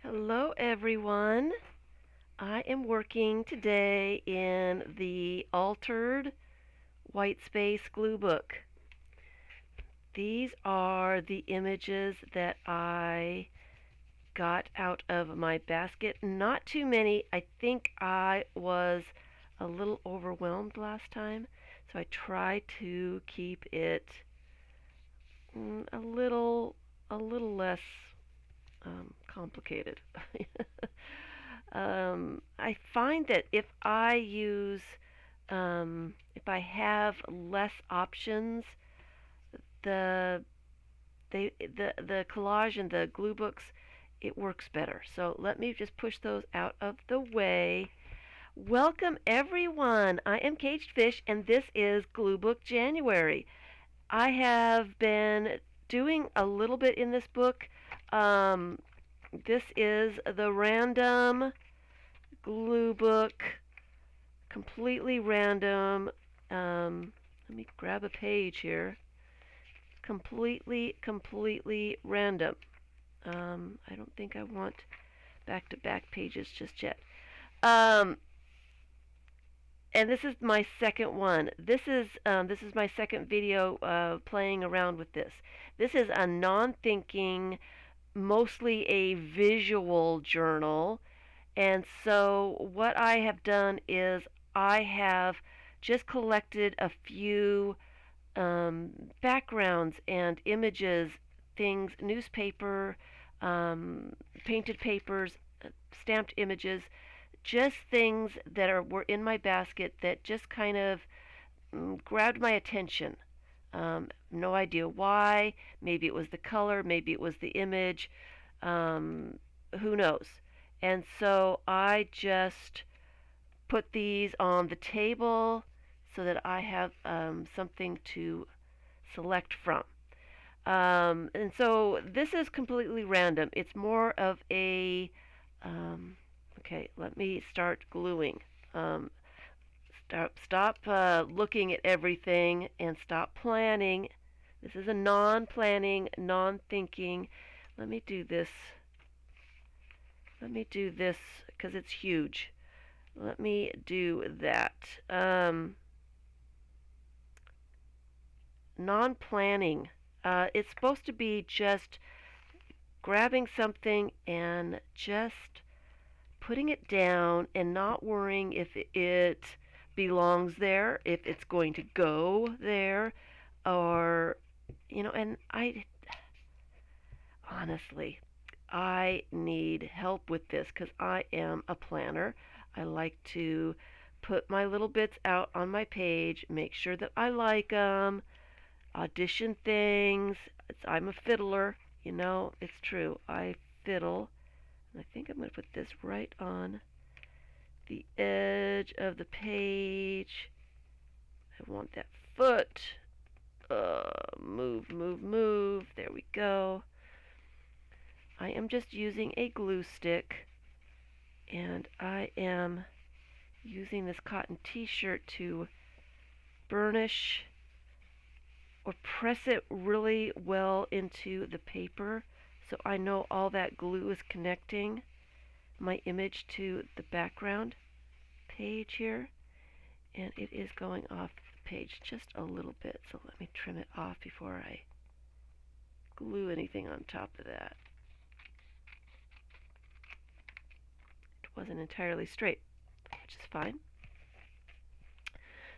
Hello everyone. I am working today in the altered white space glue book. These are the images that I got out of my basket. Not too many. I think I was a little overwhelmed last time, so I try to keep it a little less complicated. I find that if I have less options, the the collage and the glue books, it works better. So let me just push those out of the way. Welcome everyone. I am Caged Fish, and this is Glue Book January. I have been doing a little bit in this book. Um, this is the random glue book, completely random. Let me grab a page here. Completely random. I don't think I want back-to-back pages just yet. Um, and this is my second one. This is my second video playing around with this. This is a non-thinking, mostly a visual journal. And so what I have done is I have just collected a few backgrounds and images, things, newspaper, um, painted papers, stamped images, just things that were in my basket that just kind of grabbed my attention. No idea why. Maybe it was the color, maybe it was the image. Um, who knows? And so I just put these on the table so that I have something to select from. And so this is completely random. It's more of a, okay, let me start gluing. Um, stop looking at everything and stop planning. This is a non-planning, non-thinking. Let me do this. Let me do this because it's huge. Let me do that. Non-planning. It's supposed to be just grabbing something and just putting it down and not worrying if it belongs there, if it's going to go there, or, and honestly, I need help with this because I am a planner. I like to put my little bits out on my page, make sure that I like them, audition things. I'm a fiddler, it's true. I fiddle. And I think I'm going to put this right on the edge of the page. I want that foot. Move. There we go. I am just using a glue stick, and I am using this cotton t-shirt to burnish or press it really well into the paper so I know all that glue is connecting my image to the background page here, and it is going off the page just a little bit, so let me trim it off before I glue anything on top of that. It wasn't entirely straight, which is fine.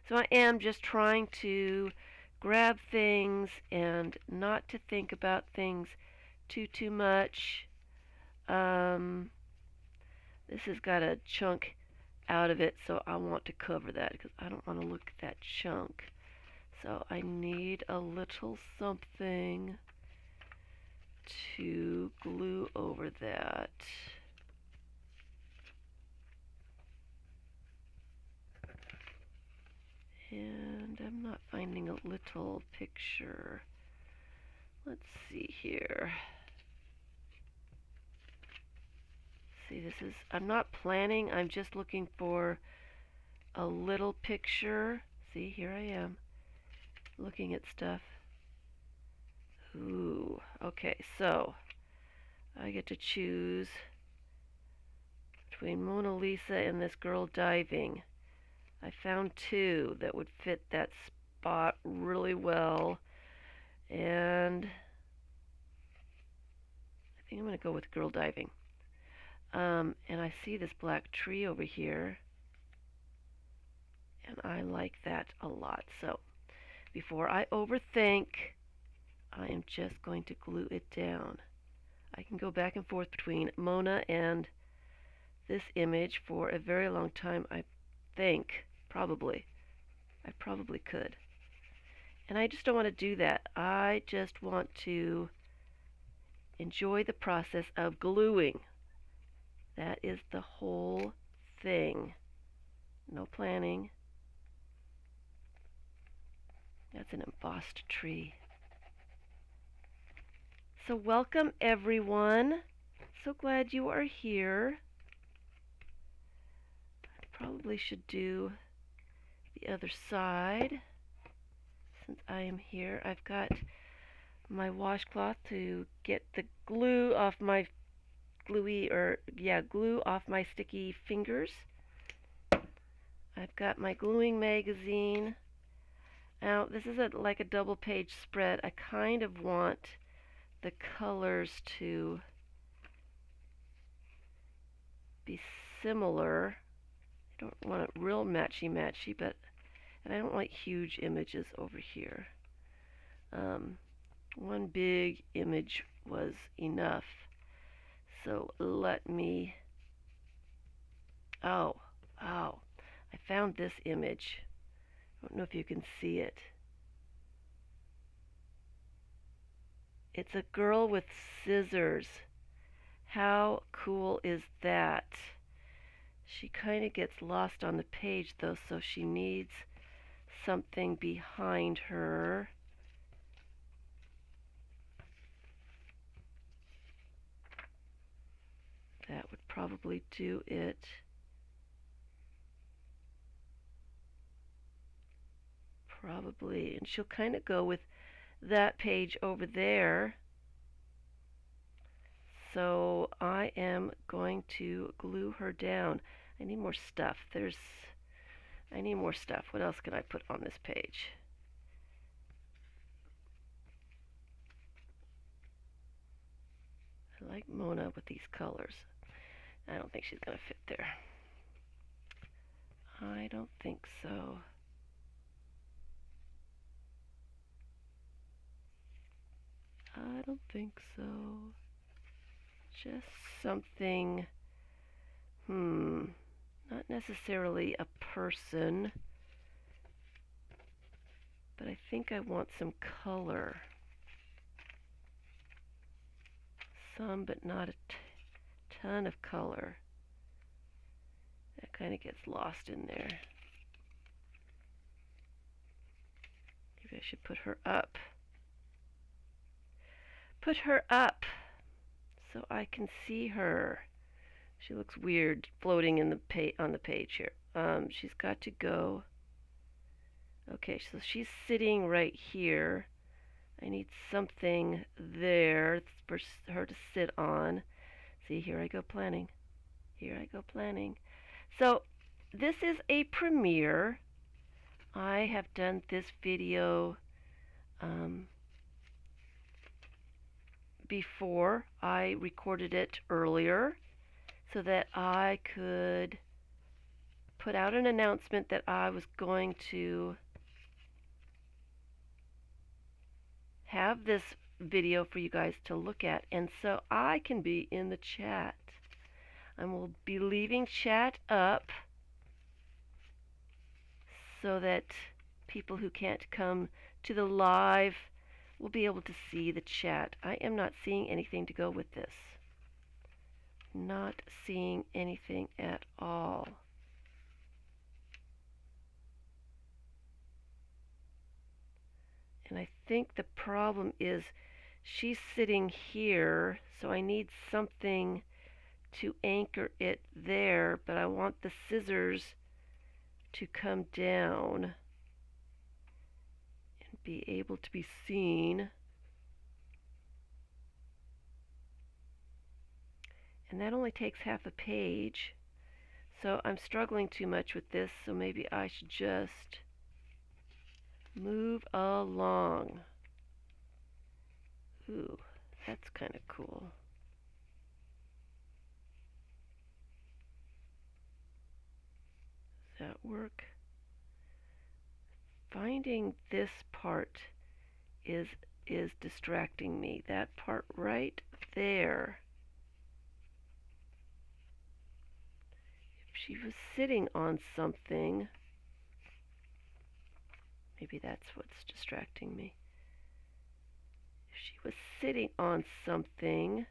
So I am just trying to grab things and not to think about things too much. This has got a chunk out of it, so I want to cover that because I don't want to look at that chunk. So I need a little something to glue over that. And I'm not finding a little picture. Let's see here. See, I'm not planning, I'm just looking for a little picture. See, here I am, looking at stuff. Ooh, okay, so I get to choose between Mona Lisa and this girl diving. I found two that would fit that spot really well, and I think I'm going to go with girl diving. And I see this black tree over here, and I like that a lot. So before I overthink, I am just going to glue it down. I can go back and forth between Mona and this image for a very long time, I think. Probably. I probably could. And I just don't want to do that. I just want to enjoy the process of gluing. That is the whole thing. No planning. That's an embossed tree. So welcome everyone. So glad you are here. I probably should do the other side since I am here. I've got my washcloth to get the glue off my glue off my sticky fingers. I've got my gluing magazine. Now this is like a double page spread. I kind of want the colors to be similar. I don't want it real matchy-matchy, and I don't like huge images over here. One big image was enough. So let me, oh, I found this image. I don't know if you can see it. It's a girl with scissors. How cool is that? She kind of gets lost on the page though, so she needs something behind her. That would probably do it. Probably, and she'll kind of go with that page over there. So I am going to glue her down. I need more stuff. I need more stuff. What else can I put on this page? I like Mona with these colors. I don't think she's going to fit there. I don't think so. I don't think so. Just something, not necessarily a person, but I think I want some color. Some, but not a ton of color. That kind of gets lost in there. Maybe I should put her up. Put her up so I can see her. She looks weird floating in on the page here. She's got to go. Okay, so she's sitting right here. I need something there for her to sit on. See, here I go planning. Here I go planning. So this is a premiere. I have done this video before. I recorded it earlier so that I could put out an announcement that I was going to have this video for you guys to look at, and so I can be in the chat. I will be leaving chat up so that people who can't come to the live will be able to see the chat. I am not seeing anything to go with this. Not seeing anything at all. And I think the problem is she's sitting here, so I need something to anchor it there, but I want the scissors to come down and be able to be seen. And that only takes half a page. So I'm struggling too much with this, so maybe I should just move along. Ooh, that's kind of cool. Does that work? Finding this part is is distracting me. That part right there. If she was sitting on something, maybe that's what's distracting me. If she was sitting on something,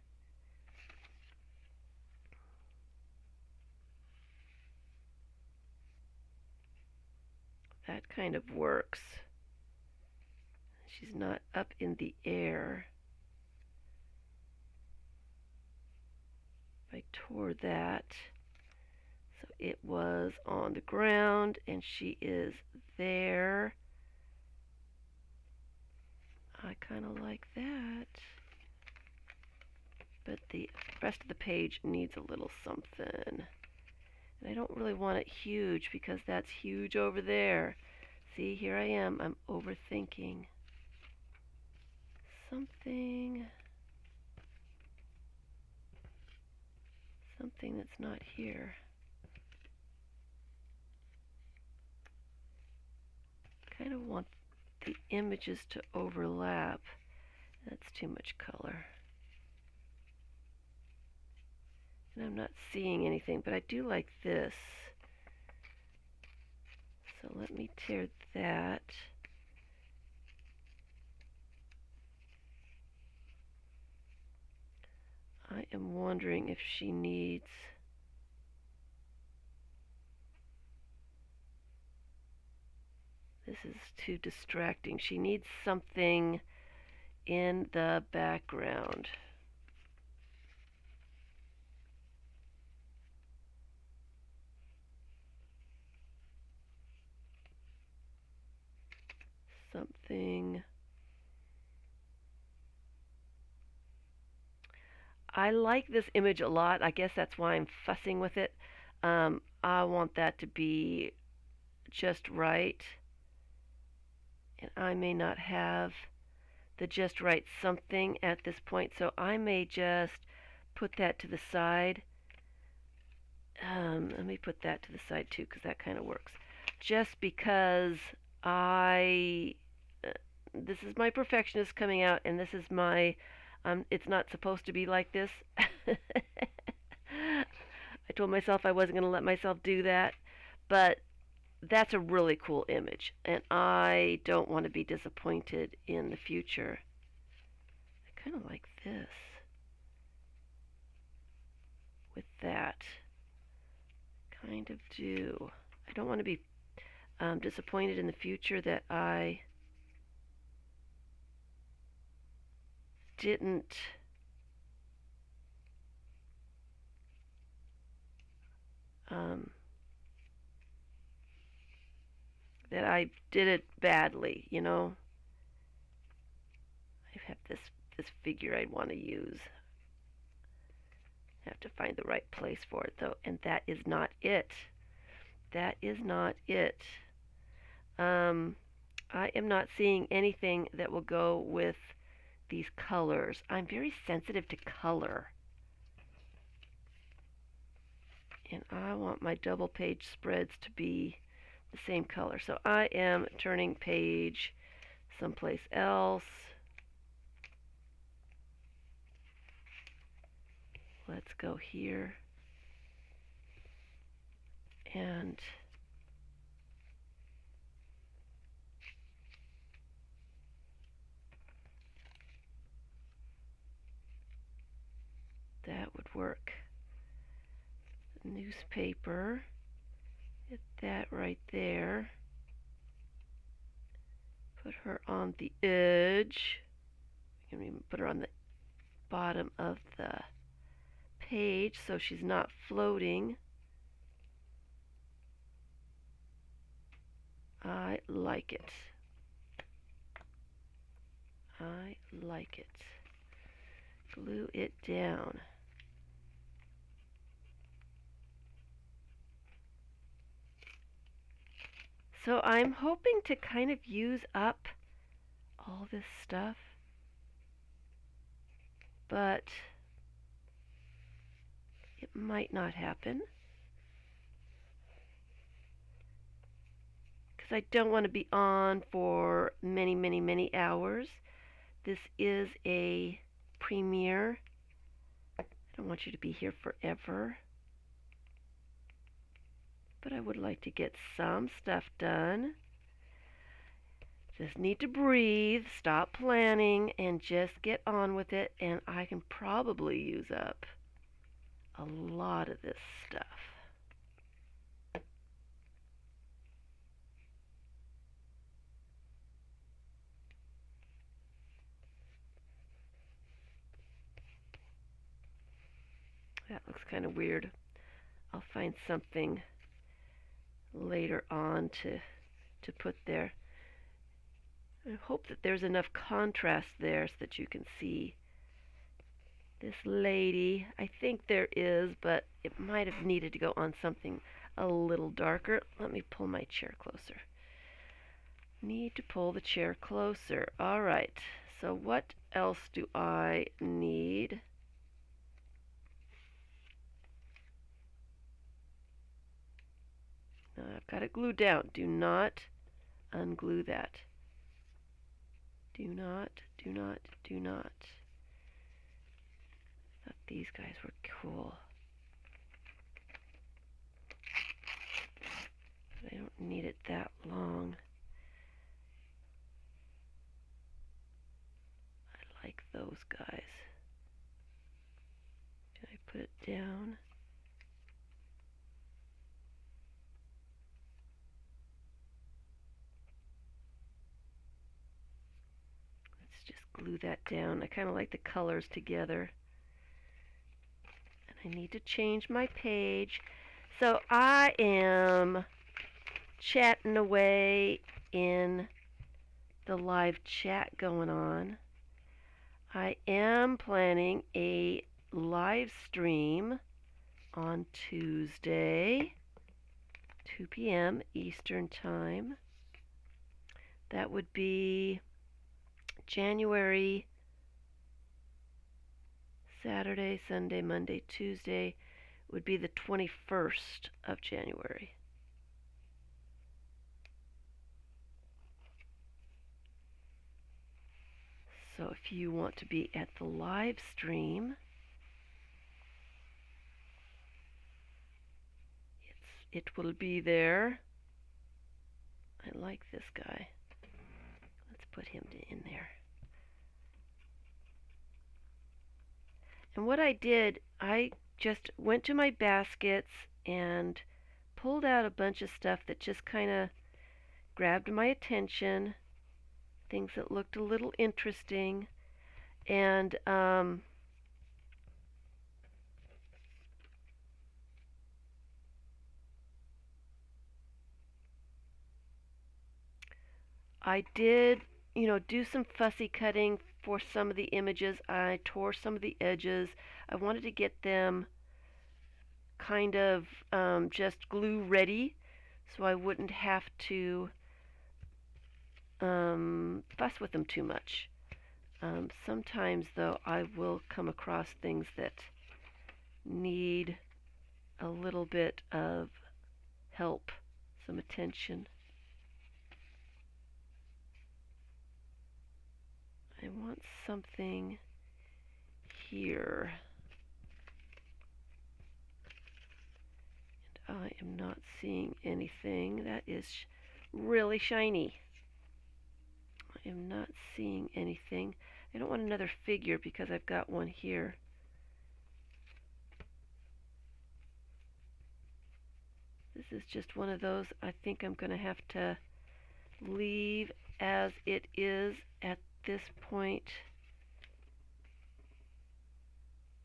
that kind of works. She's not up in the air. If I tore that, so it was on the ground and she is there. I kind of like that. But the rest of the page needs a little something. And I don't really want it huge because that's huge over there. See, here I am. I'm overthinking. Something that's not here. Kind of want the images to overlap. That's too much color. And I'm not seeing anything, but I do like this. So let me tear that. I am wondering if she needs this is too distracting. She needs something in the background. Something. I like this image a lot. I guess that's why I'm fussing with it. I want that to be just right. And I may not have the just right something at this point, so I may just put that to the side. Let me put that to the side too, because that kind of works. Just because this is my perfectionist coming out, and this is my, it's not supposed to be like this. I told myself I wasn't going to let myself do that, but that's a really cool image, and I don't want to be disappointed in the future. I kind of like this with that. Kind of do. I don't want to be disappointed in the future that I didn't um, that I did it badly, you know. I have this figure I want to use. I have to find the right place for it though, and that is not it. That is not it. Um, I am not seeing anything that will go with these colors. I'm very sensitive to color. And I want my double page spreads to be the same color. So I am turning page someplace else. Let's go here. And that would work. Newspaper. Get that right there. Put her on the edge. We can even put her on the bottom of the page so she's not floating. I like it. I like it. Glue it down. So I'm hoping to kind of use up all this stuff, but it might not happen because I don't want to be on for many, many, many hours. This is a premiere. I don't want you to be here forever, but I would like to get some stuff done. Just need to breathe, stop planning, and just get on with it, and I can probably use up a lot of this stuff. That looks kind of weird. I'll find something later on to put there. I hope that there's enough contrast there so that you can see this lady. I think there is, but it might have needed to go on something a little darker. Let me pull my chair closer. Need to pull the chair closer. All right. So what else do I need? I've got it glued down. Do not unglue that. Do not, do not, do not. I thought these guys were cool. But I don't need it that long. I like those guys. Did I put it down? Let's just glue that down. I kind of like the colors together. And I need to change my page. So I am chatting away in the live chat going on. I am planning a live stream on Tuesday, 2 p.m. Eastern Time. That would be January, Saturday, Sunday, Monday, Tuesday would be the 21st of January. So if you want to be at the live stream, it will be there. I like this guy. Let's put him in there. And what I did, I just went to my baskets and pulled out a bunch of stuff that just kind of grabbed my attention, things that looked a little interesting, and I did, do some fussy cutting for some of the images. I tore some of the edges. I wanted to get them kind of just glue ready so I wouldn't have to fuss with them too much. Sometimes, though, I will come across things that need a little bit of help, some attention. I want something here. And I am not seeing anything. That is really shiny. I am not seeing anything. I don't want another figure because I've got one here. This is just one of those I think I'm going to have to leave as it is at this point.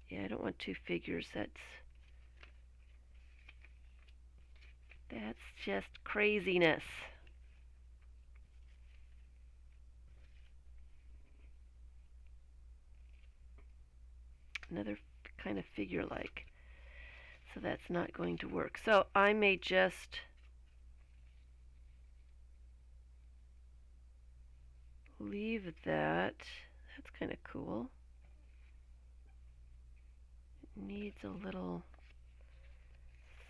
Yeah, I don't want two figures. That's just craziness. Another kind of figure like. So that's not going to work. So I may just leave that. That's kind of cool. It needs a little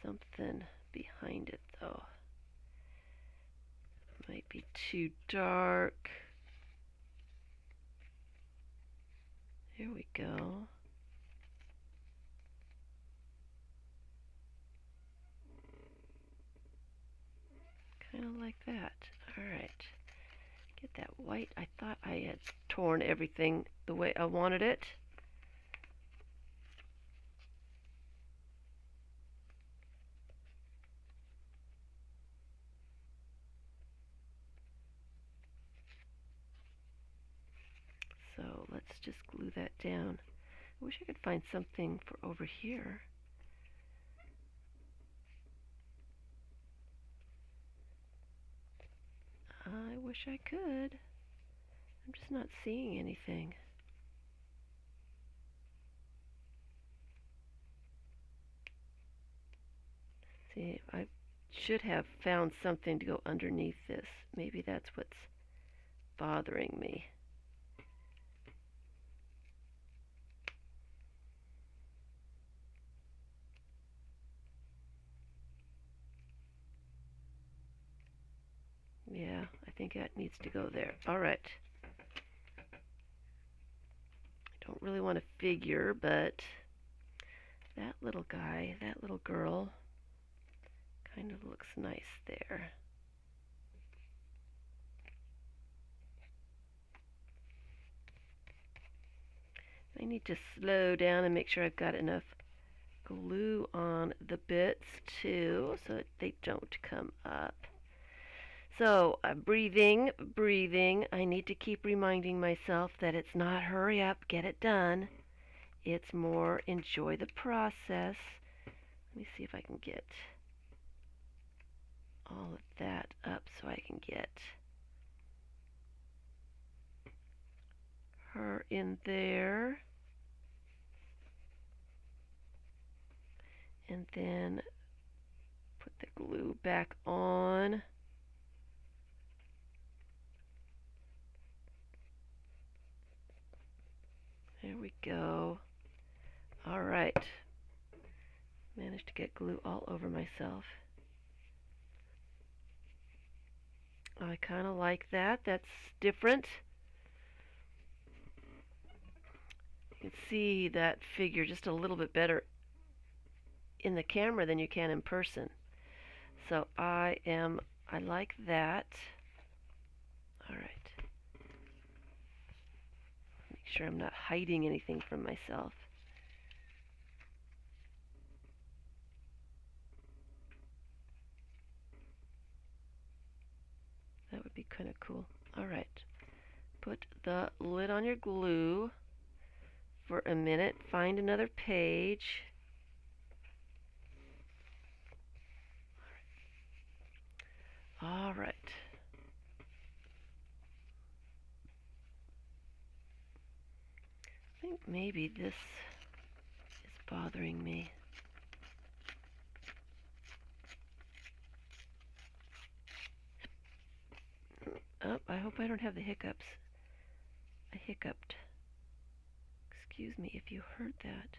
something behind it though. Might be too dark. There we go. Kind of like that. Alright. Get that white. I thought I had torn everything the way I wanted it. So let's just glue that down. I wish I could find something for over here. I wish I could. I'm just not seeing anything. See, I should have found something to go underneath this. Maybe that's what's bothering me. Yeah, I think that needs to go there. All right. I don't really want to figure, but that little guy, that little girl, kind of looks nice there. I need to slow down and make sure I've got enough glue on the bits too so that they don't come up. So breathing, breathing. I need to keep reminding myself that it's not hurry up, get it done. It's more enjoy the process. Let me see if I can get all of that up so I can get her in there. And then put the glue back on. There we go. All right. Managed to get glue all over myself. I kind of like that. That's different. You can see that figure just a little bit better in the camera than you can in person. So I like that. All right. Make sure I'm not hiding anything from myself. That would be kind of cool. All right. Put the lid on your glue for a minute. Find another page. All right. I think maybe this is bothering me. Oh, I hope I don't have the hiccups. I hiccuped. Excuse me if you heard that.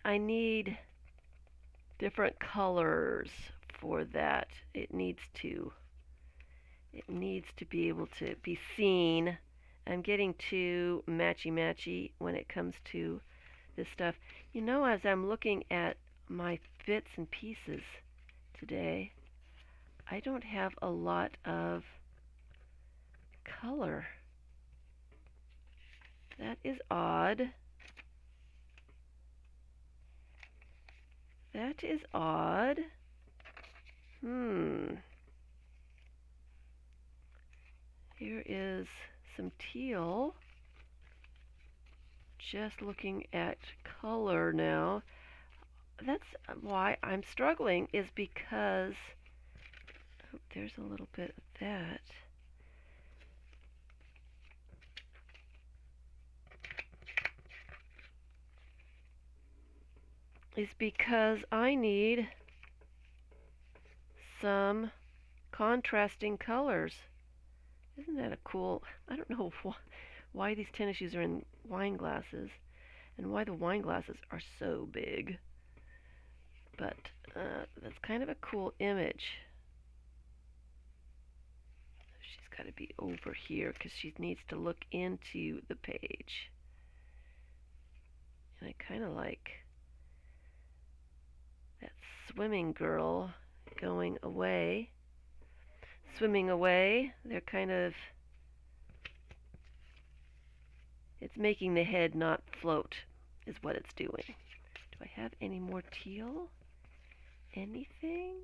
I need different colors for that. It needs to be able to be seen. I'm getting too matchy-matchy when it comes to this stuff. You know, as I'm looking at my bits and pieces today, I don't have a lot of color. That is odd. That is odd. Here is some teal. Just looking at color now. That's why I'm struggling, is because oh, there's a little bit of that. Is because I need some contrasting colors. Isn't that a cool, I don't know why these tennis shoes are in wine glasses and why the wine glasses are so big. But that's kind of a cool image. She's got to be over here because she needs to look into the page. And I kind of like that swimming girl going away. Swimming away. They're kind of, it's making the head not float is what it's doing. Do I have any more teal? Anything?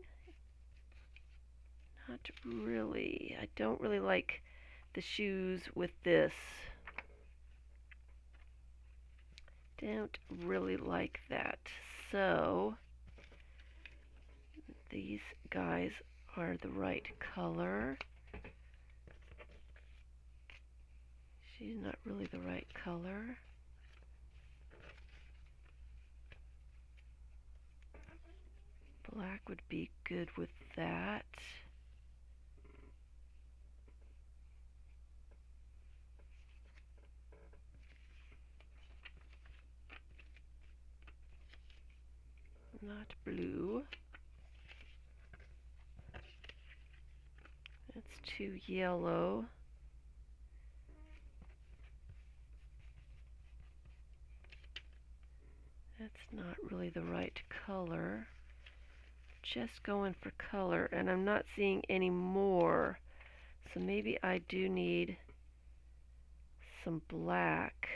Not really. I don't really like the shoes with this. Don't really like that. So these guys are the right color. She's not really the right color. Black would be good with that. Not blue. That's too yellow. That's not really the right color. Just going for color, and I'm not seeing any more. So maybe I do need some black.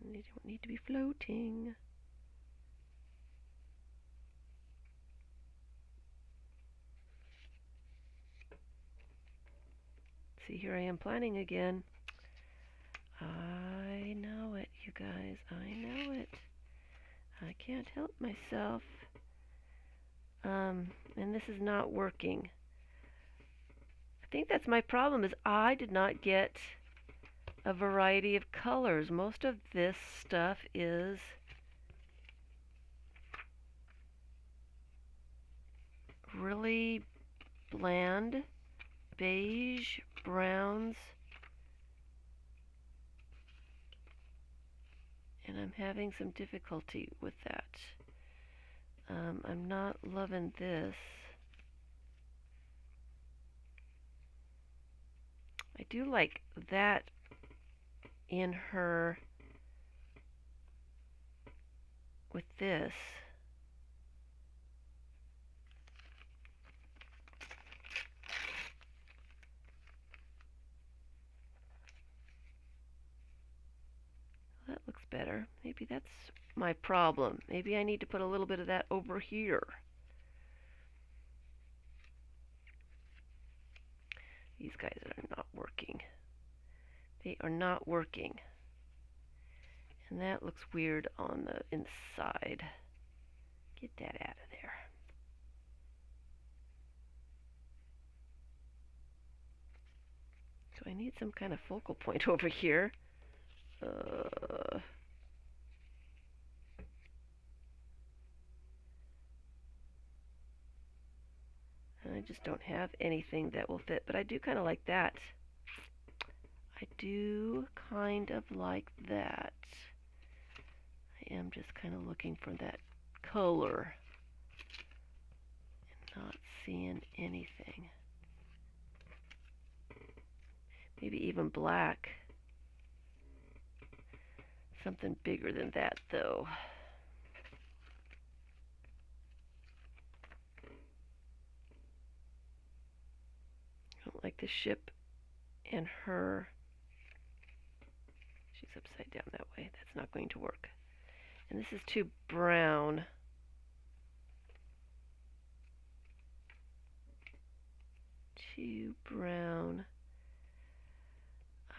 They don't need to be floating. See, here I am planning again. I know it, you guys. I know it. I can't help myself. And this is not working. I think that's my problem is I did not get a variety of colors. Most of this stuff is really bland, beige, browns, and I'm having some difficulty with that. I'm not loving this. I do like that in her with this. That looks better. Maybe that's my problem. Maybe I need to put a little bit of that over here. These guys are not working. They are not working. And that looks weird on the inside. Get that out of there. So I need some kind of focal point over here. I just don't have anything that will fit, but I do kind of like that. I do kind of like that. I am just kind of looking for that color and not seeing anything. Maybe even black. Something bigger than that, though. I don't like the ship and her. She's upside down that way. That's not going to work. And this is too brown. Too brown.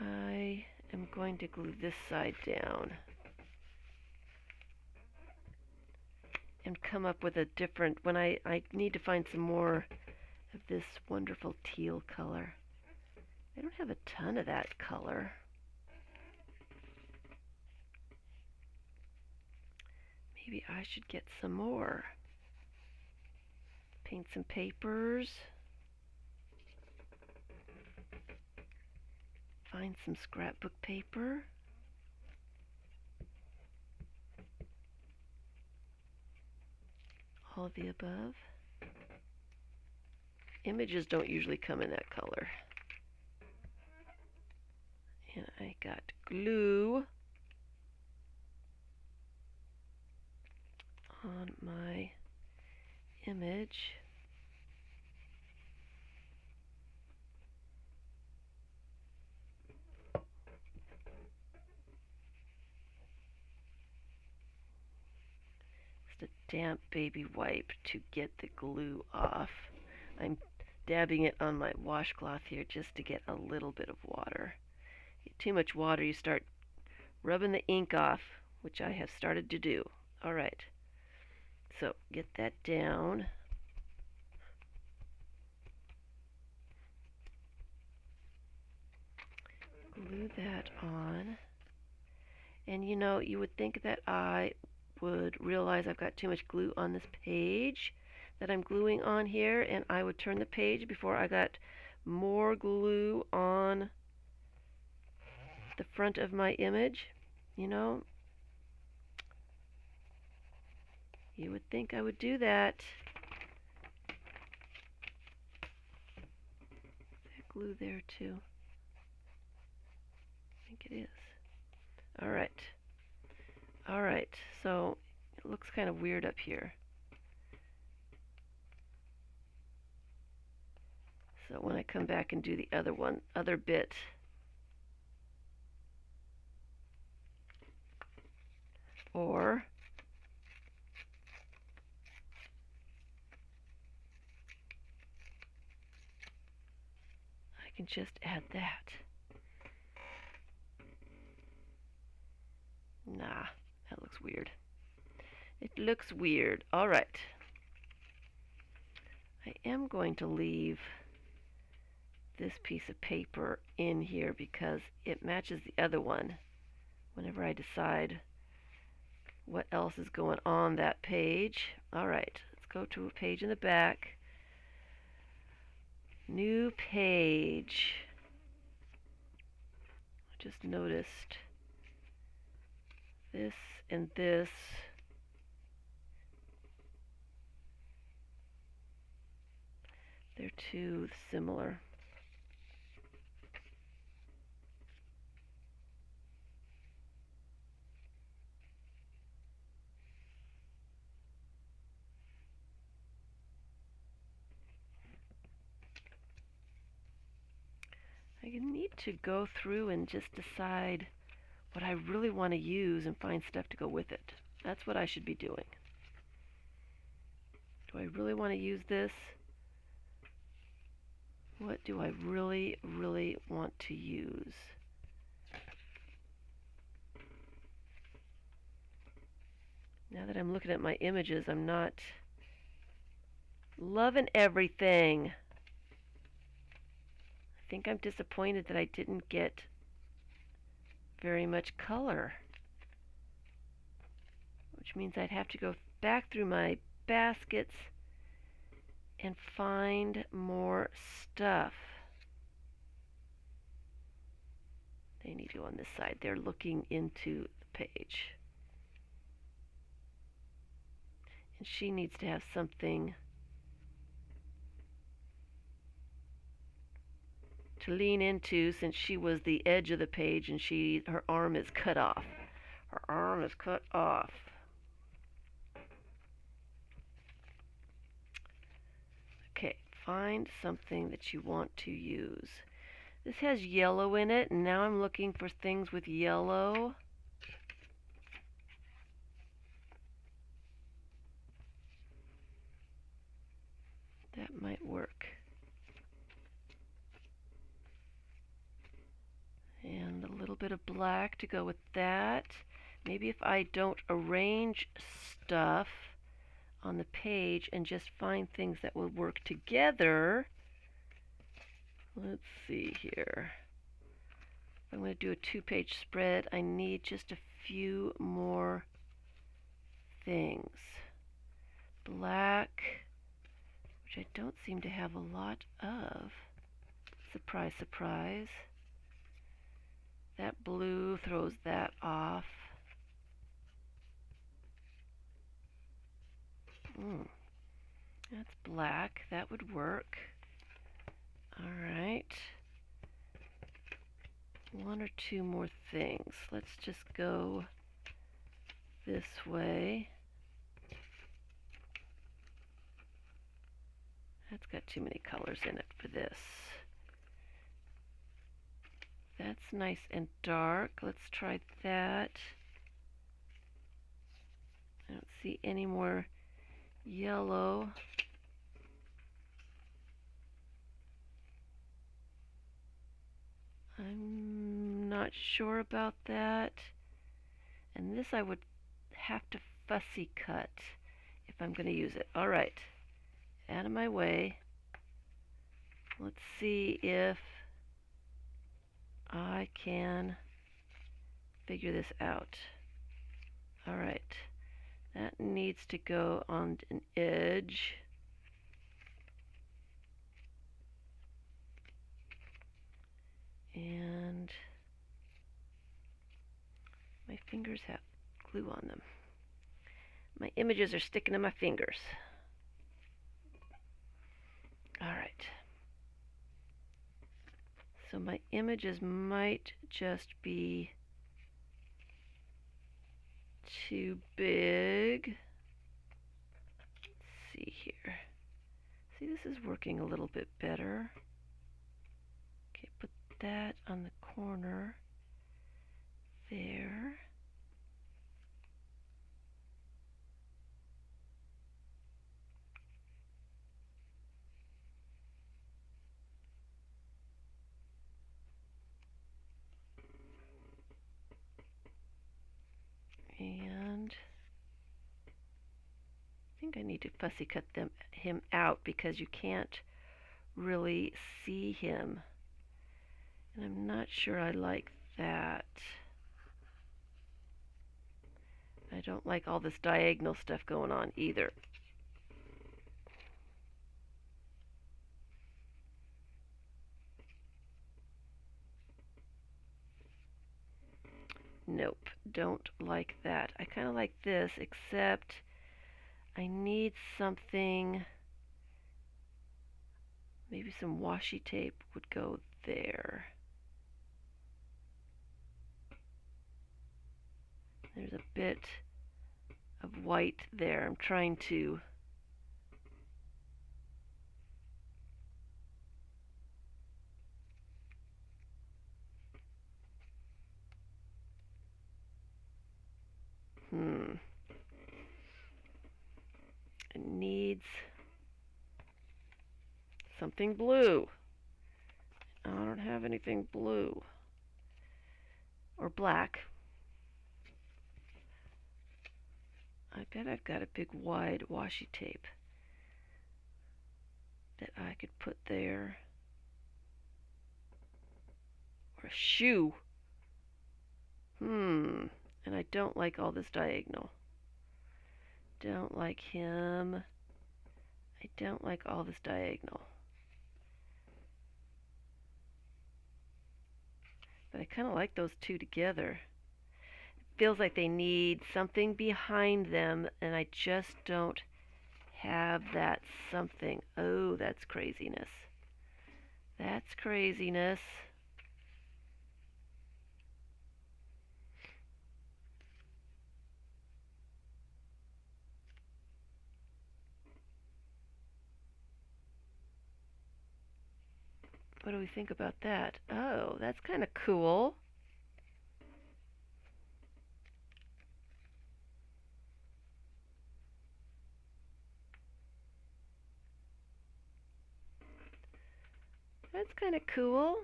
I am going to glue this side down and come up with a different, when I need to find some more of this wonderful teal color. I don't have a ton of that color. Maybe I should get some more. Paint some papers. Find some scrapbook paper. All of the above. Images don't usually come in that color. And I got glue on my image. Just a damp baby wipe to get the glue off. I'm dabbing it on my washcloth here just to get a little bit of water. Get too much water, you start rubbing the ink off, which I have started to do. All right, so get that down. Glue that on. And you know, you would think that I would realize I've got too much glue on this page that I'm gluing on here, and I would turn the page before I got more glue on the front of my image. You know, you would think I would do that. Is there glue there too? I think it is. All right. All right, so it looks kind of weird up here. So when I come back and do the other bit, or I can just add that. Nah, that looks weird. It looks weird. All right. I am going to leave this piece of paper in here because it matches the other one whenever I decide what else is going on that page. All right, let's go to a page in the back. New page. I just noticed this and this. They're too similar. I need to go through and just decide what I really want to use and find stuff to go with it. That's what I should be doing. Do I really want to use this? What do I really, really want to use? Now that I'm looking at my images, I'm not loving everything. I think I'm disappointed that I didn't get very much color, which means I'd have to go back through my baskets and find more stuff. They need to go on this side. They're looking into the page. And she needs to have something to lean into since she was the edge of the page and her arm is cut off. Her arm is cut off. Okay, find something that you want to use. This has yellow in it, and now I'm looking for things with yellow. That might work. And a little bit of black to go with that. Maybe if I don't arrange stuff on the page and just find things that will work together. Let's see here. If I'm going to do a 2-page spread, I need just a few more things. Black, which I don't seem to have a lot of. Surprise, surprise. That blue throws that off. That's black. That would work. Alright. One or two more things. Let's just go this way. That's got too many colors in it for this. That's nice and dark. Let's try that. I don't see any more yellow. I'm not sure about that. And this I would have to fussy cut if I'm going to use it. Alright, out of my way. Let's see if I can figure this out. Alright, that needs to go on an edge. And my fingers have glue on them. My images are sticking to my fingers. Alright. So my images might just be too big. Let's see here. See, this is working a little bit better. Okay, put that on the corner there. And I think I need to fussy cut him out because you can't really see him. And I'm not sure I like that. I don't like all this diagonal stuff going on either. Nope, don't like that. I kind of like this, except I need something, maybe some washi tape would go there. There's a bit of white there. I'm trying to it needs something blue. I don't have anything blue or black. I bet I've got a big wide washi tape that I could put there. Or a shoe. And I don't like all this diagonal. Don't like him. I don't like all this diagonal. But I kind of like those two together. It feels like they need something behind them, and I just don't have that something. Oh, that's craziness. That's craziness. What do we think about that? Oh, that's kind of cool. That's kind of cool.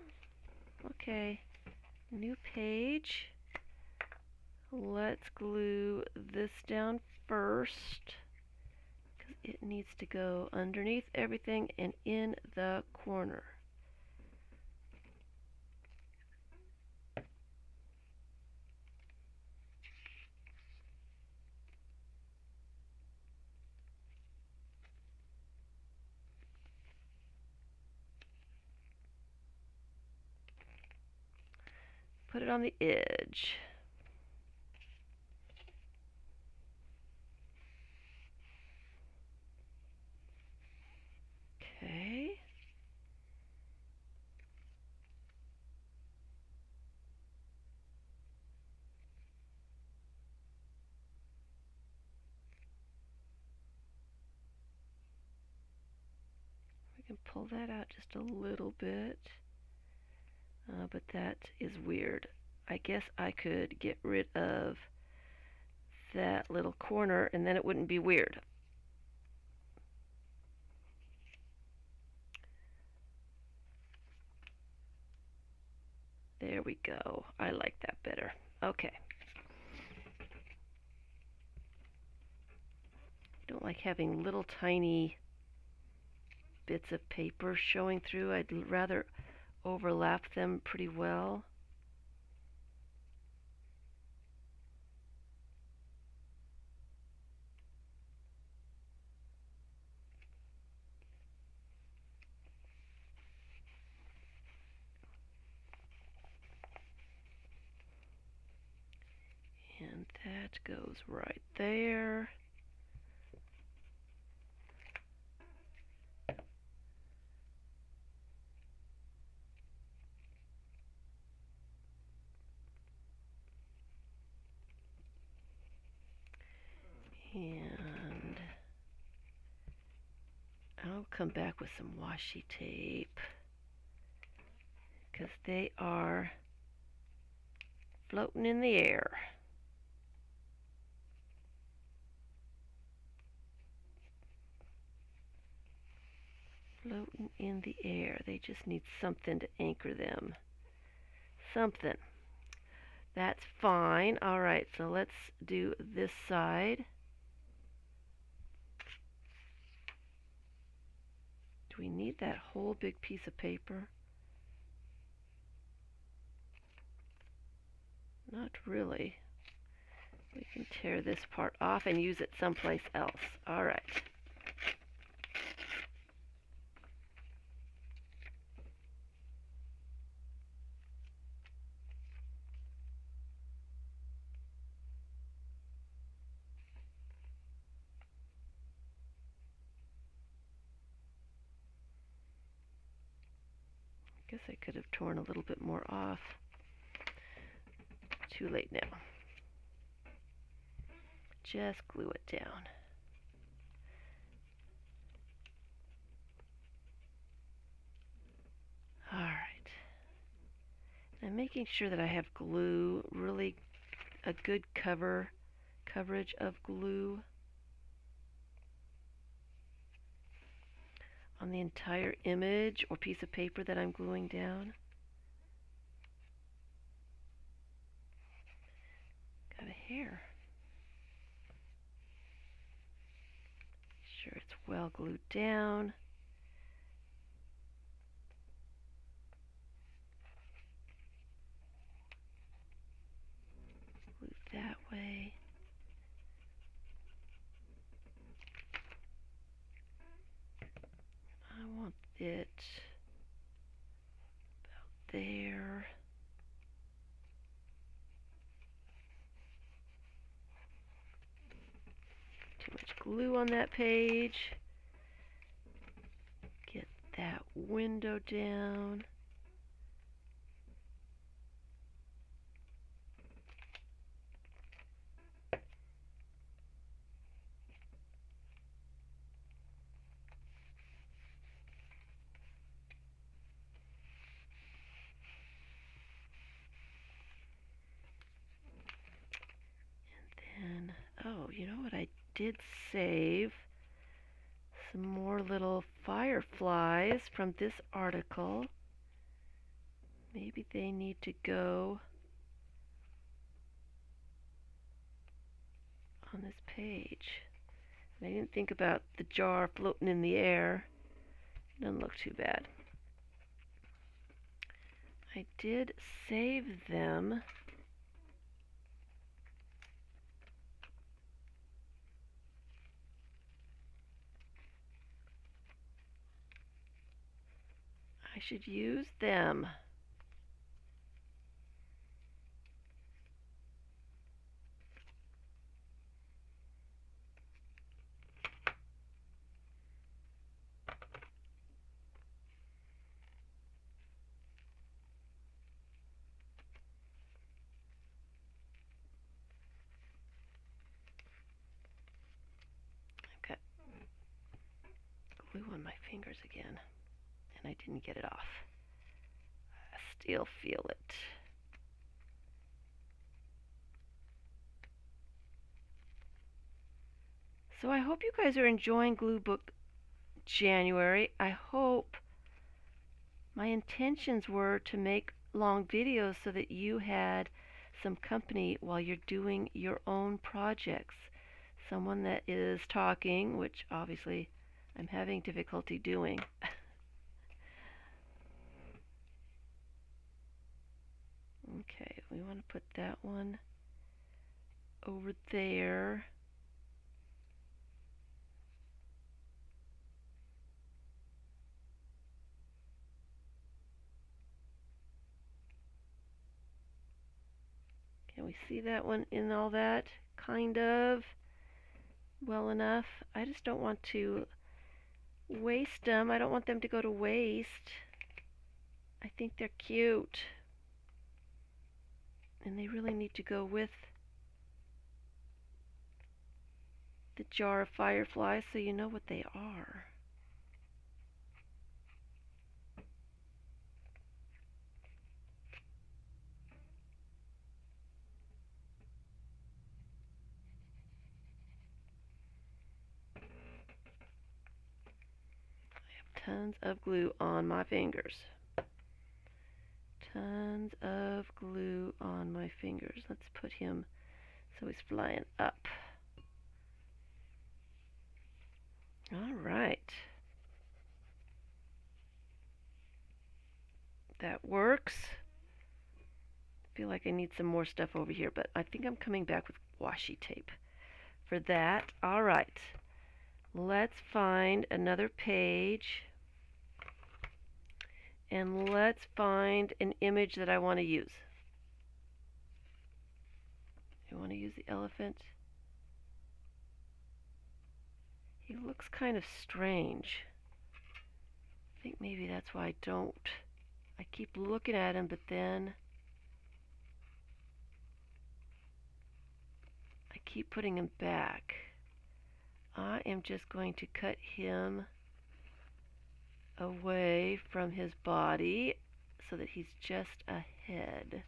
Okay, new page. Let's glue this down first, because it needs to go underneath everything and in the corner. Put it on the edge. Okay. We can pull that out just a little bit. But that is weird. I guess I could get rid of that little corner and then it wouldn't be weird. There we go. I like that better. Okay. Don't like having little tiny bits of paper showing through. I'd rather overlap them pretty well. And that goes right there. And I'll come back with some washi tape because they are floating in the air. Floating in the air. They just need something to anchor them. Something. That's fine. Alright, so let's do this side. Do we need that whole big piece of paper? Not really. We can tear this part off and use it someplace else. Alright. Guess I could have torn a little bit more off. Too late now. Just glue it down. Alright. I'm making sure that I have glue, really a good coverage of glue on the entire image or piece of paper that I'm gluing down. Got a hair. Make sure it's well glued down. Glue that way. I want it about there. Too much glue on that page. Get that window down. And oh, you know what I did save? Some more little fireflies from this article. Maybe they need to go on this page. I didn't think about the jar floating in the air. Doesn't look too bad. I did save them. I should use them. glue on my fingers again, and I didn't get it off. I still feel it. So I hope you guys are enjoying Glue Book January. I hope my intentions were to make long videos so that you had some company while you're doing your own projects. Someone that is talking, which obviously I'm having difficulty doing. Okay, we want to put that one over there. Can we see that one in all that? Kind of well enough. I just don't want to waste them. I don't want them to go to waste. I think they're cute. And they really need to go with the jar of fireflies so you know what they are. Tons of glue on my fingers. Tons of glue on my fingers. Let's put him so he's flying up. All right. That works. I feel like I need some more stuff over here, but I think I'm coming back with washi tape for that. All right. Let's find another page. And let's find an image that I want to use. I want to use the elephant. He looks kind of strange. I think maybe that's why I don't. I keep looking at him, but then I keep putting him back. I am just going to cut him away from his body so that he's just a head.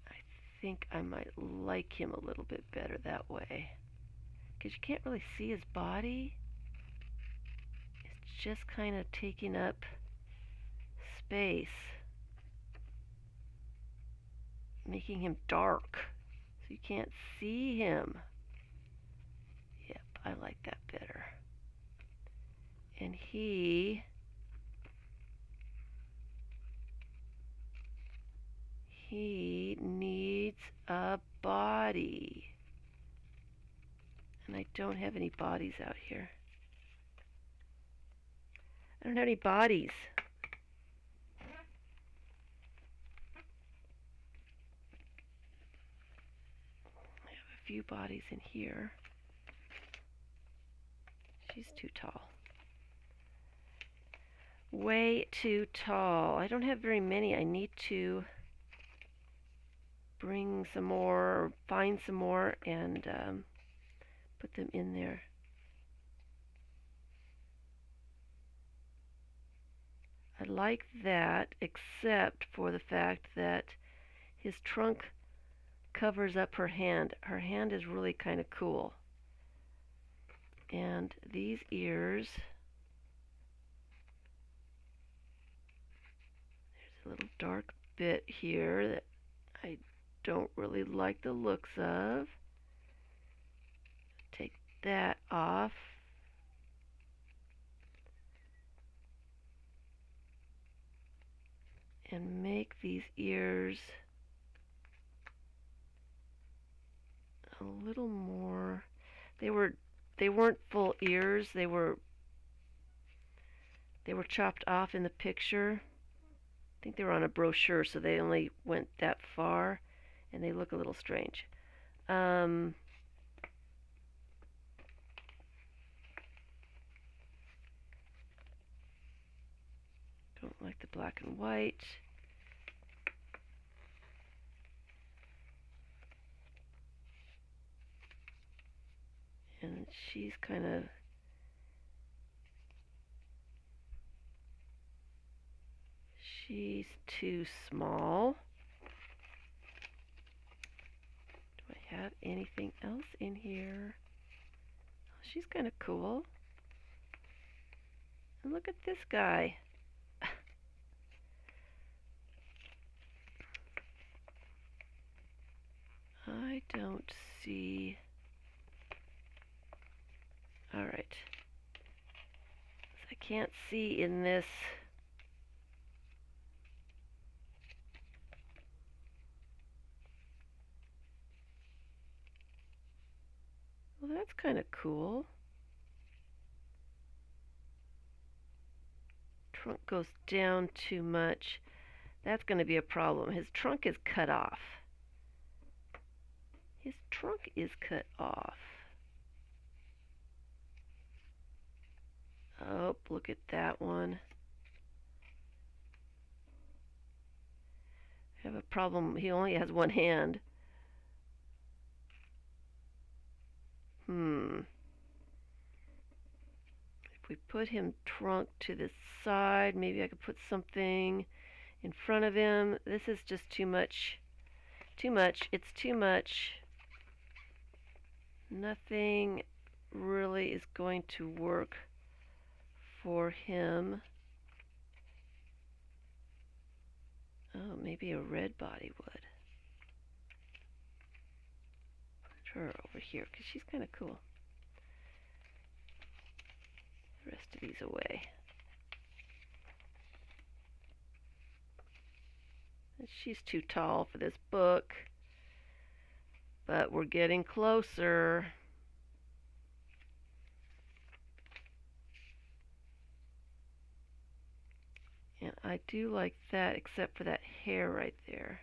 I think I might like him a little bit better that way, because you can't really see his body. It's just kind of taking up space, making him dark so you can't see him. Yep, I like that better. And he needs a body. And I don't have any bodies out here. I don't have any bodies. I have a few bodies in here. She's too tall. Way too tall. I don't have very many. I need to bring some more, or find some more, and put them in there. I like that, except for the fact that his trunk covers up her hand. Her hand is really kind of cool. And these ears, there's a little dark bit here that I don't really like the looks of. Take that off. And make these ears a little more. They weren't full ears. They were chopped off in the picture. I think they were on a brochure, so they only went that far, and they look a little strange. Don't like the black and white. And she's kind of She's too small. Do I have anything else in here? Oh, she's kind of cool. And look at this guy. I don't see. All right. I can't see in this. Well, that's kind of cool. Trunk goes down too much. That's going to be a problem. His trunk is cut off. His trunk is cut off. Oh, look at that one. I have a problem. He only has one hand. If we put him trunk to the side, maybe I could put something in front of him. This is just too much. Too much. It's too much. Nothing really is going to work for him. Oh, maybe a red body would. Put her over here because she's kind of cool. The rest of these away. And she's too tall for this book, but we're getting closer. And I do like that, except for that hair right there.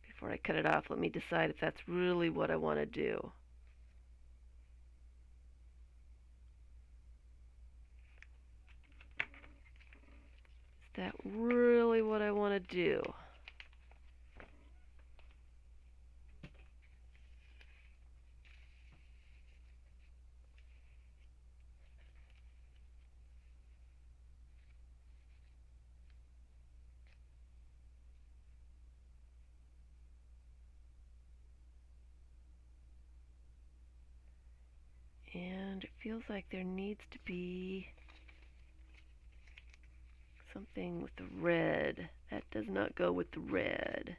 Before I cut it off, let me decide if that's really what I want to do. Is that really what I want to do? And it feels like there needs to be something with the red. That does not go with the red.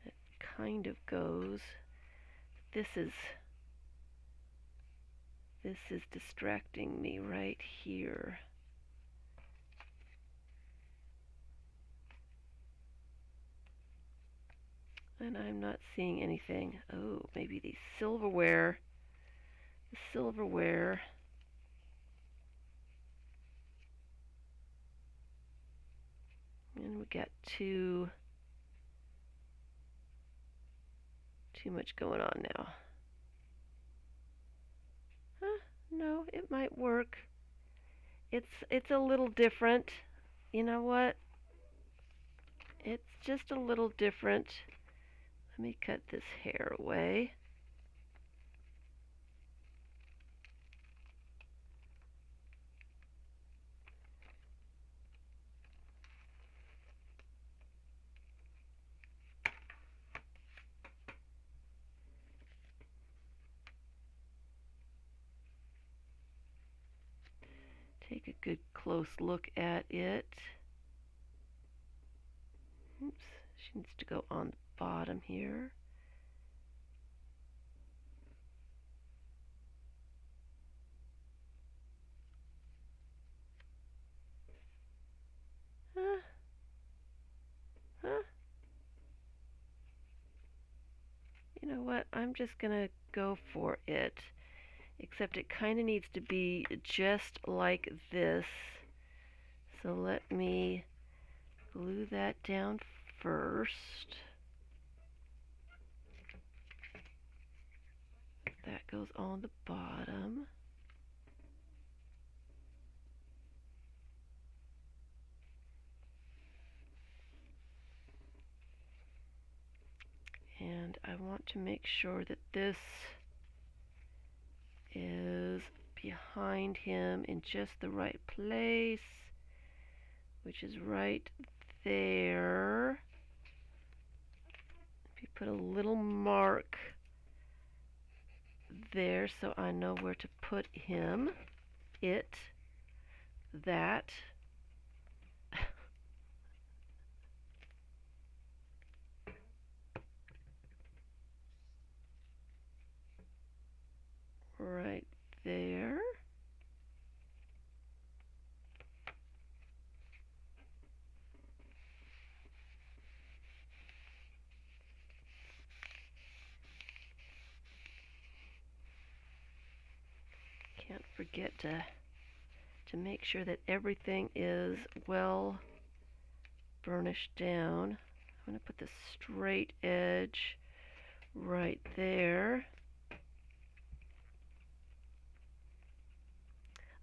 It kind of goes. This is distracting me right here. And I'm not seeing anything. Oh, maybe the silverware. The silverware. And we got too much going on now. Huh? No, it might work. It's a little different. You know what? It's just a little different. Let me cut this hair away. Take a good close look at it. Oops, she needs to go on the bottom here. Huh? Huh? You know what? I'm just gonna go for it. Except it kind of needs to be just like this. So let me glue that down first. That goes on the bottom. And I want to make sure that this is behind him in just the right place, which is right there. If you put a little mark there so I know where to put him, it, that. Right there. Can't forget to make sure that everything is well burnished down. I'm going to put the straight edge right there.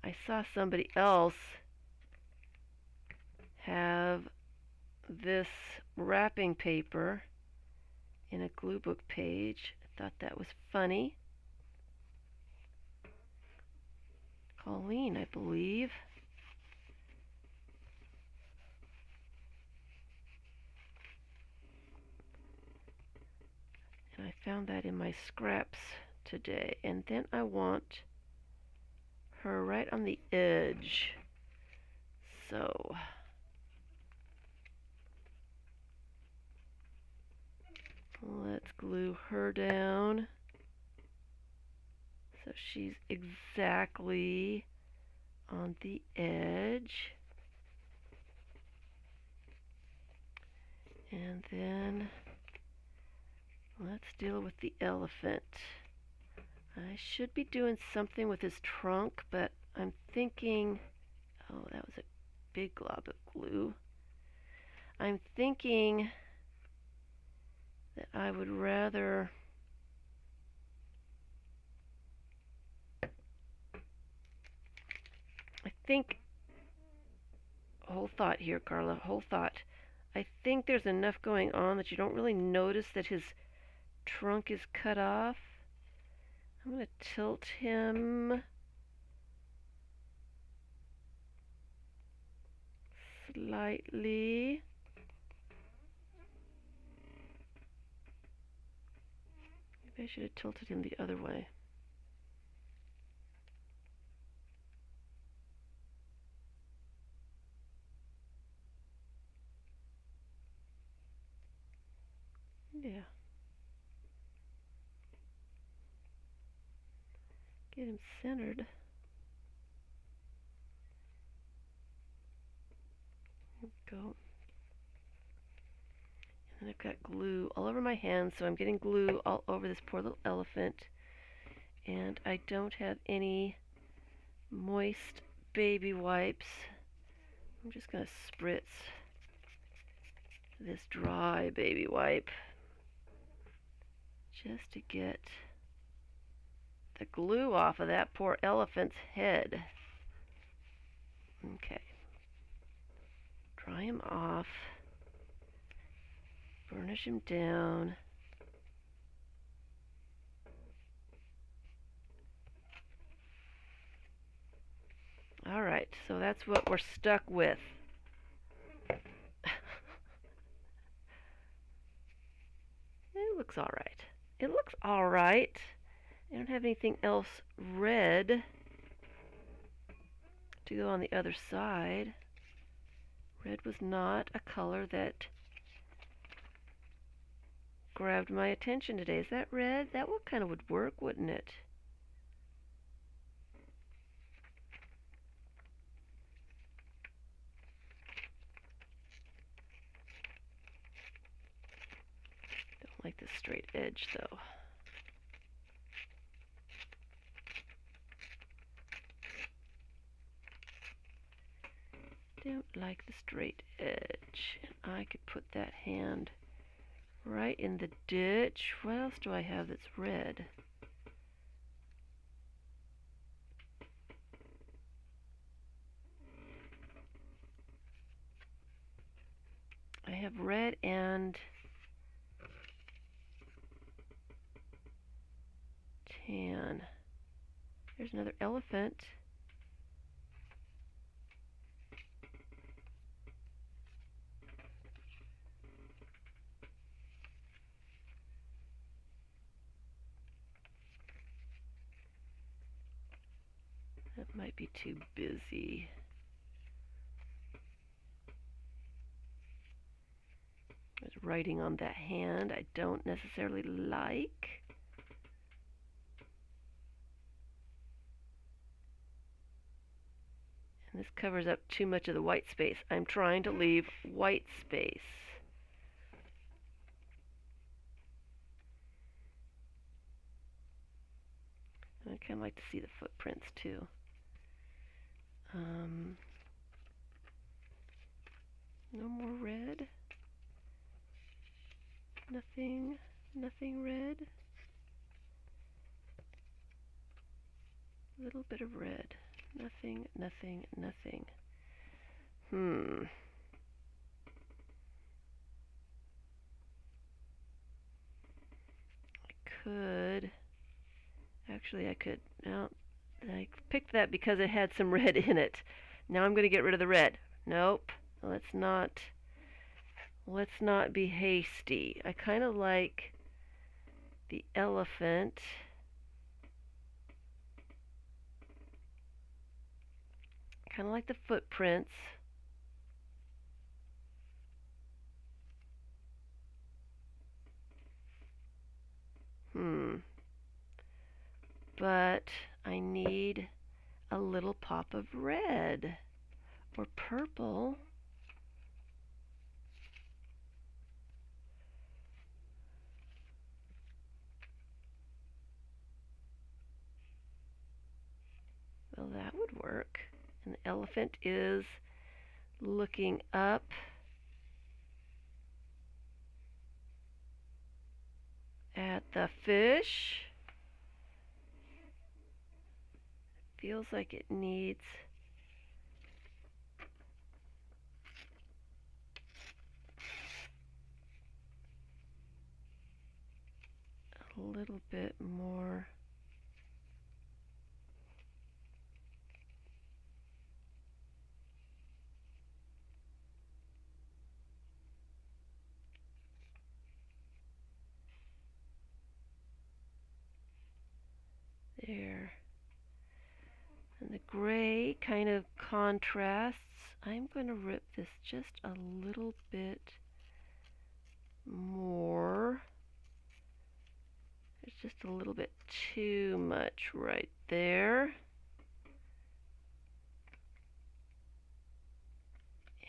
I saw somebody else have this wrapping paper in a glue book page. I thought that was funny. Colleen, I believe. And I found that in my scraps today. And then I want her right on the edge. So let's glue her down so she's exactly on the edge. And then let's deal with the elephant. I should be doing something with his trunk, but I'm thinking, oh, that was a big glob of glue. I'm thinking that I would rather I think, whole thought here, Carla, whole thought. I think there's enough going on that you don't really notice that his trunk is cut off. I'm going to tilt him slightly. Maybe I should have tilted him the other way. Yeah. Get him centered. There we go. And I've got glue all over my hands, so I'm getting glue all over this poor little elephant. And I don't have any moist baby wipes. I'm just going to spritz this dry baby wipe just to get the glue off of that poor elephant's head. Okay. Dry him off. Burnish him down. Alright, so that's what we're stuck with. It looks alright. It looks alright. I don't have anything else red to go on the other side. Red was not a color that grabbed my attention today. Is that red? That would kind of would work, wouldn't it? Don't like the straight edge though. Don't like the straight edge. And I could put that hand right in the ditch. What else do I have that's red? I have red and can. There's another elephant. That might be too busy. There's writing on that hand I don't necessarily like. And this covers up too much of the white space. I'm trying to leave white space. And I kind of like to see the footprints too. No more red. Nothing red. A little bit of red. Nothing. I could. No, I picked that because it had some red in it. Now I'm going to get rid of the red. Nope. Let's not be hasty. I kind of like the elephant. Kind of like the footprints. But I need a little pop of red or purple. Well, that would work. And the elephant is looking up at the fish. Feels like it needs a little bit more. There. And the gray kind of contrasts. I'm going to rip this just a little bit more. There's just a little bit too much right there.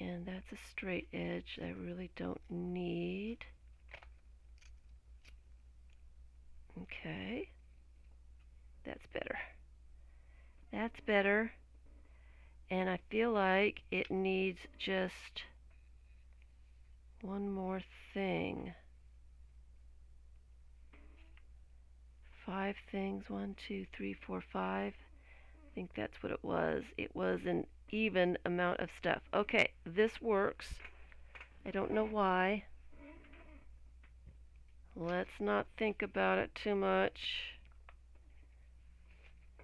And that's a straight edge I really don't need. Okay. That's better. That's better. And I feel like it needs just one more thing. 5 things. 1, 2, 3, 4, 5. I think that's what it was. It was an even amount of stuff. Okay, this works. I don't know why. Let's not think about it too much.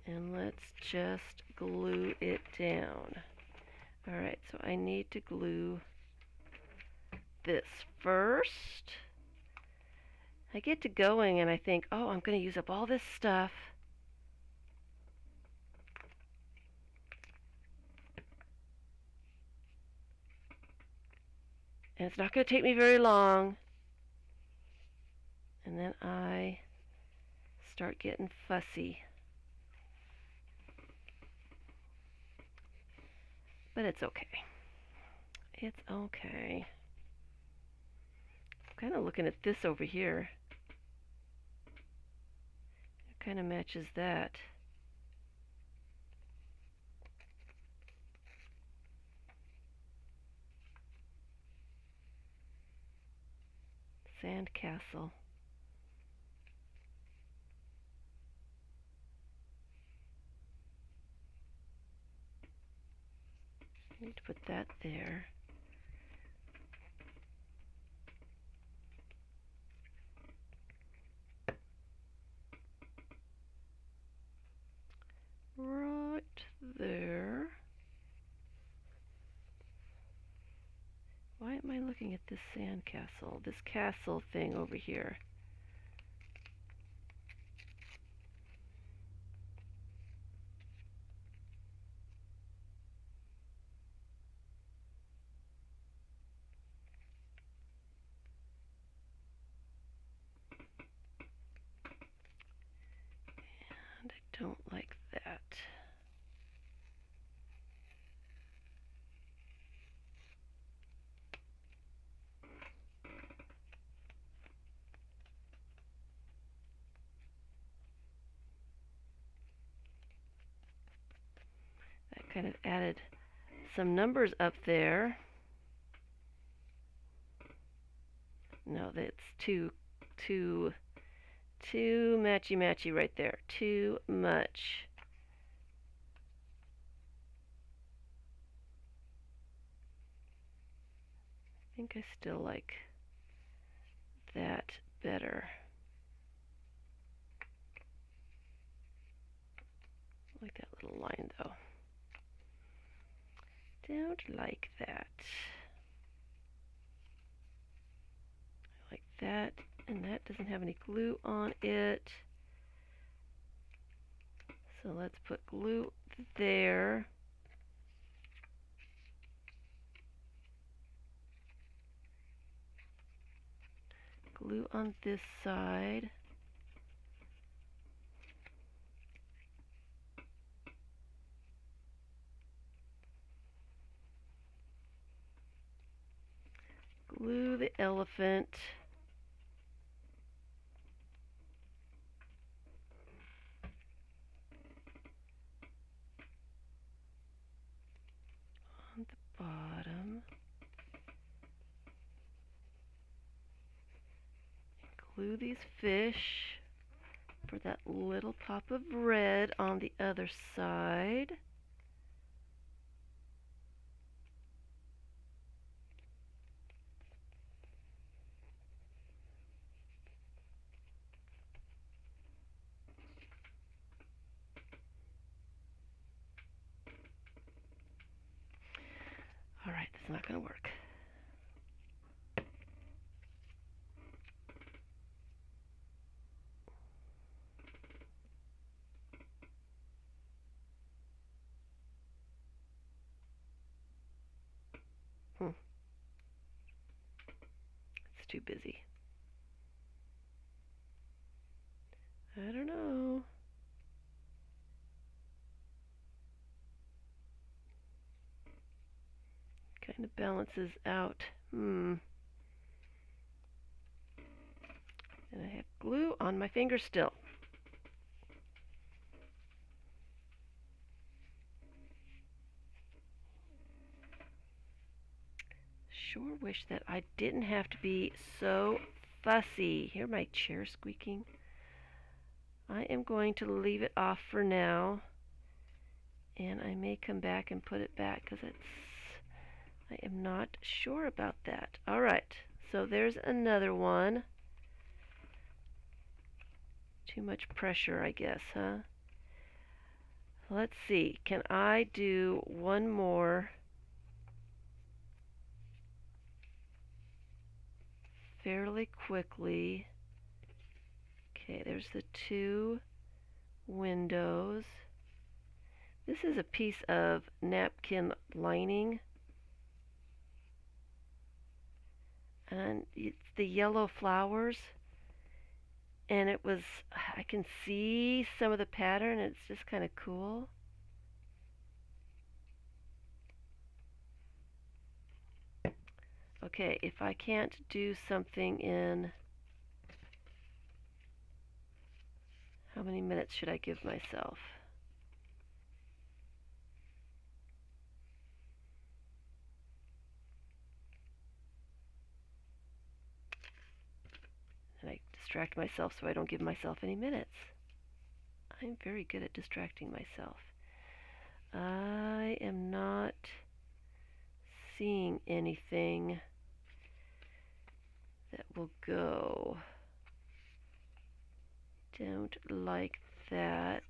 And let's just glue it down. Alright, so I need to glue this first. I get to going and I think, oh, I'm going to use up all this stuff. And it's not going to take me very long. And then I start getting fussy. But it's okay. It's okay. I'm kind of looking at this over here. It kind of matches that. Sandcastle. Need to put that there. Why am I looking at this sandcastle? This castle thing over here. And I don't like that. That kind of added some numbers up there. No, that's too matchy right there. Too much. I think I still like that better. I like that little line though. Don't like that. I like that, and that doesn't have any glue on it. So let's put glue there. Glue on this side. Glue the elephant. On the bottom. Glue these fish for that little pop of red on the other side. Alright, this is not going to work. It's too busy. I don't know. Kind of balances out. And I have glue on my finger still. Sure wish that I didn't have to be so fussy. Hear my chair squeaking? I am going to leave it off for now. And I may come back and put it back because I am not sure about that. Alright, so there's another one. Too much pressure, I guess, huh? Let's see. Can I do one more fairly quickly? Okay, there's the two windows. This is a piece of napkin lining. And it's the yellow flowers. And it was, I can see some of the pattern. It's just kind of cool. Okay, if I can't do something in, how many minutes should I give myself? And I distract myself so I don't give myself any minutes. I'm very good at distracting myself. I am not seeing anything that will go. Don't like that.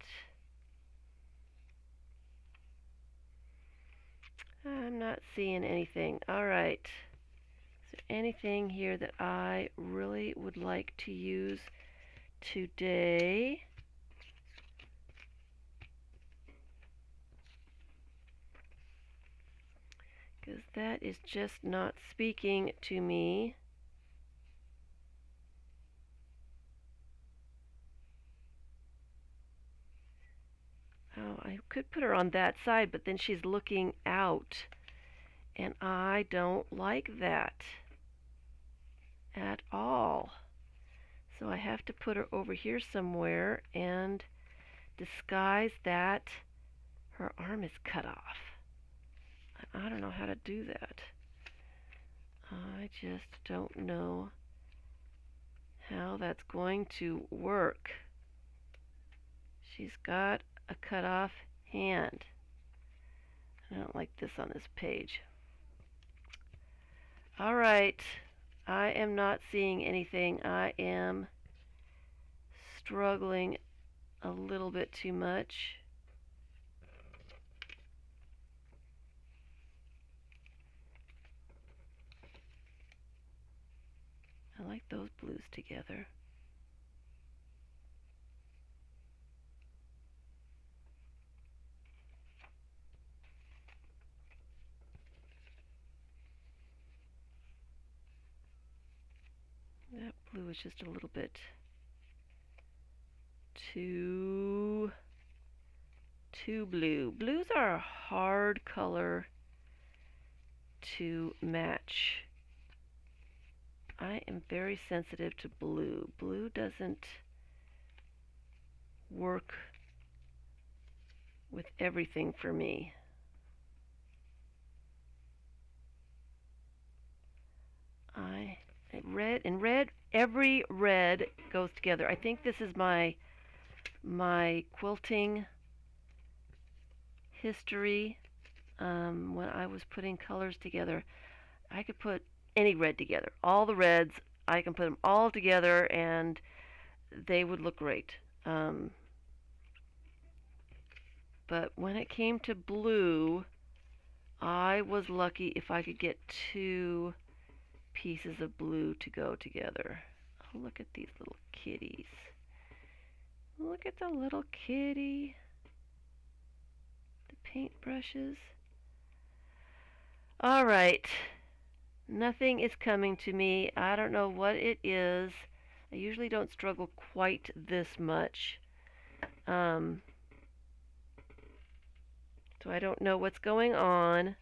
I'm not seeing anything. All right. anything here that I really would like to use today. Because that is just not speaking to me. Oh, I could put her on that side, but then she's looking out. And I don't like that at all. So I have to put her over here somewhere and disguise that her arm is cut off. I don't know how to do that. I just don't know how that's going to work. She's got a cut off hand. I don't like this on this page. All right, I am not seeing anything. I am struggling a little bit too much. I like those blues together. That blue is just a little bit too blue. Blues are a hard color to match. I am very sensitive to blue. Blue doesn't work with everything for me. Red, every red goes together. I think this is my quilting history. When I was putting colors together, I could put any red together. All the reds, I can put them all together and they would look great. But when it came to blue, I was lucky if I could get two pieces of blue to go together. Oh, look at these little kitties. Look at the little kitty. The paintbrushes. All right. Nothing is coming to me. I don't know what it is. I usually don't struggle quite this much. So I don't know what's going on.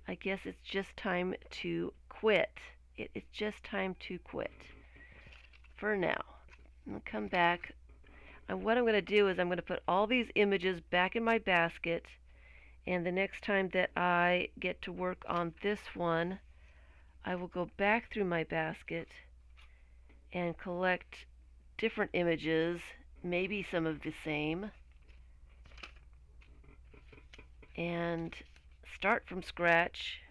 I guess it's just time to quit. It is just time to quit. For now. I'll come back. And what I'm going to do is I'm going to put all these images back in my basket. And the next time that I get to work on this one, I will go back through my basket and collect different images, maybe some of the same, and start from scratch,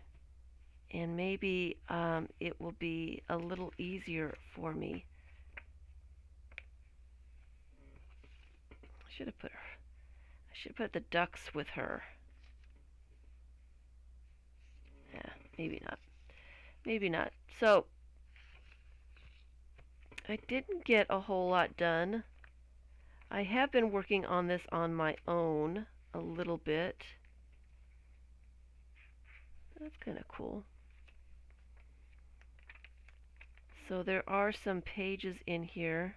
and maybe it will be a little easier for me. I should have put the ducks with her. Yeah, maybe not. Maybe not. So I didn't get a whole lot done. I have been working on this on my own a little bit. That's kind of cool. So there are some pages in here.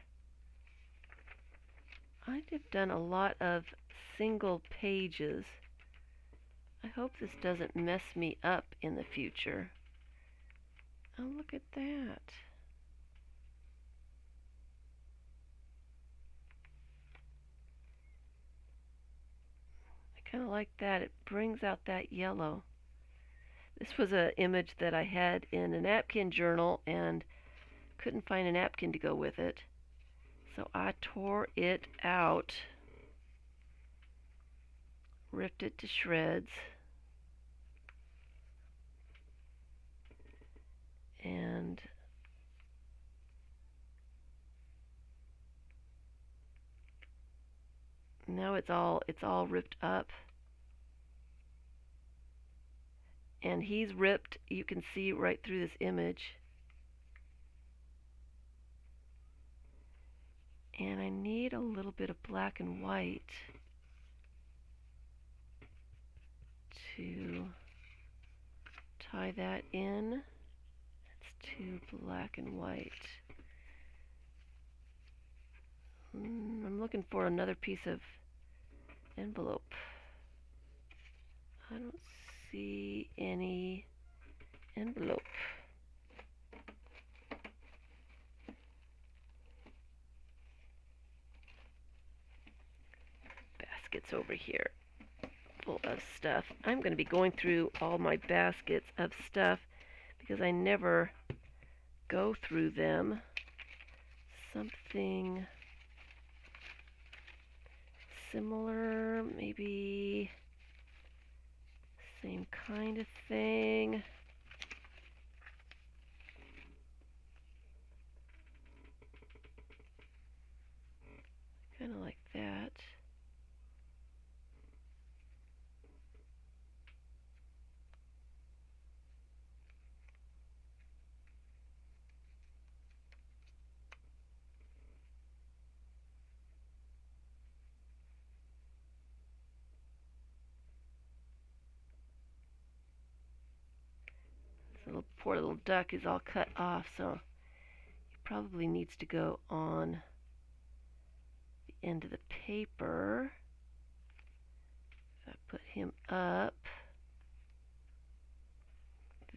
I've done a lot of single pages. I hope this doesn't mess me up in the future. Oh, look at that. I kind of like that. It brings out that yellow. This was an image that I had in a napkin journal and couldn't find a napkin to go with it. So I tore it out, ripped it to shreds, and now it's all ripped up. And he's ripped. You can see right through this image. And I need a little bit of black and white to tie that in. It's too black and white. I'm looking for another piece of envelope. I don't see any envelope. Baskets over here full of stuff. I'm going to be going through all my baskets of stuff because I never go through them. Something similar, maybe same kind of thing. Kind of like that. This little poor little duck is all cut off, so he probably needs to go on the end of the paper. If I put him up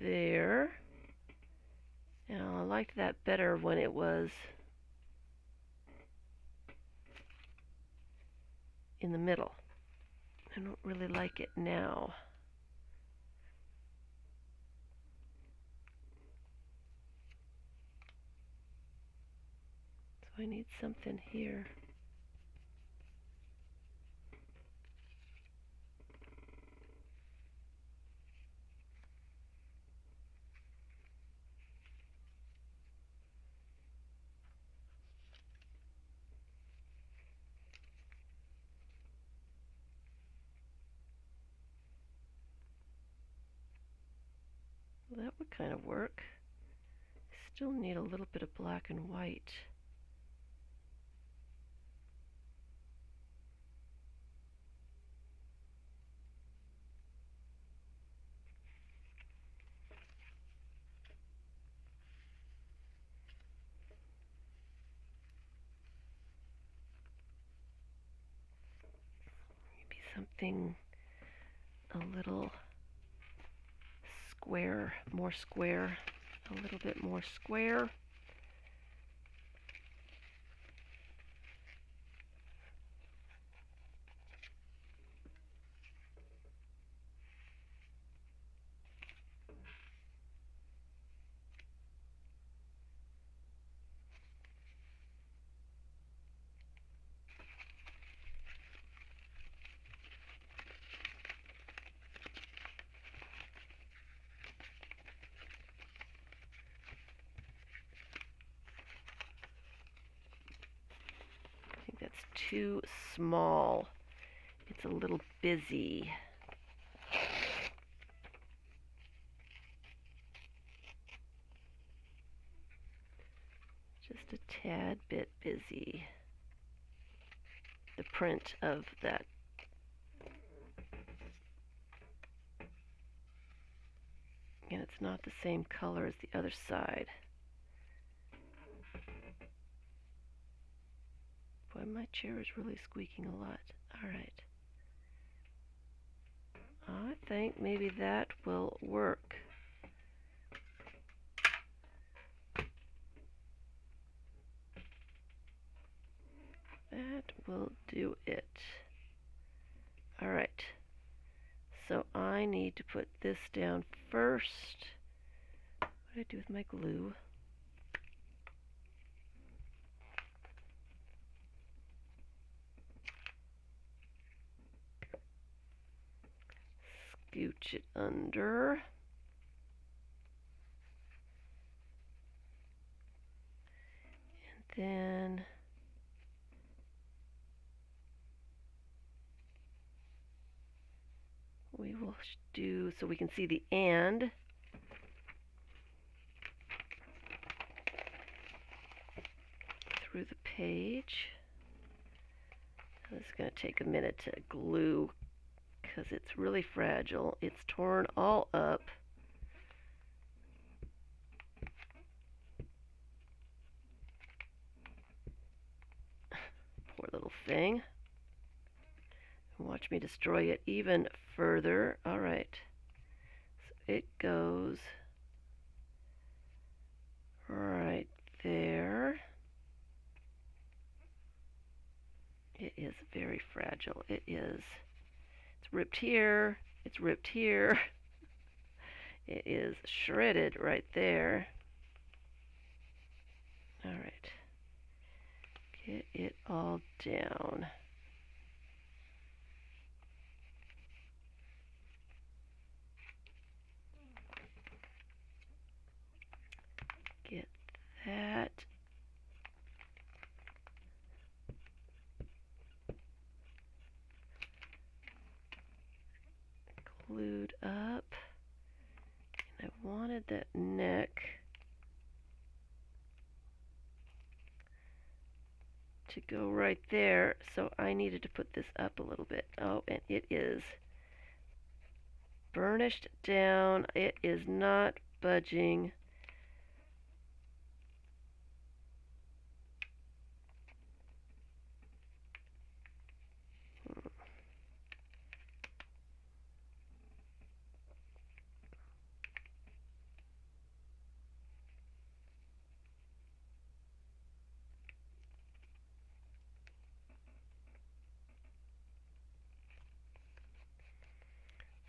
there. Now I liked that better when it was in the middle. I don't really like it now. So I need something here. Well, that would kind of work. Still need a little bit of black and white. Maybe something a little square, more square, a little bit more square. I think that's too small. It's a little busy. Just a tad bit busy. The print of that. And it's not the same color as the other side. Boy, my chair is really squeaking a lot. Alright. I think maybe that will work. That will do it. Alright. So I need to put this down first. What do I do with my glue? Scooch it under. And then we will do so we can see the and. Through the page. This is going to take a minute to glue because it's really fragile. It's torn all up. Poor little thing. Watch me destroy it even further. All right. So it goes right there. It is very fragile. It is. It's ripped here. It's ripped here. It is shredded right there. All right. Get it all down. Get that. Glued up. And I wanted that neck to go right there, so I needed to put this up a little bit. Oh, and it is burnished down. It is not budging.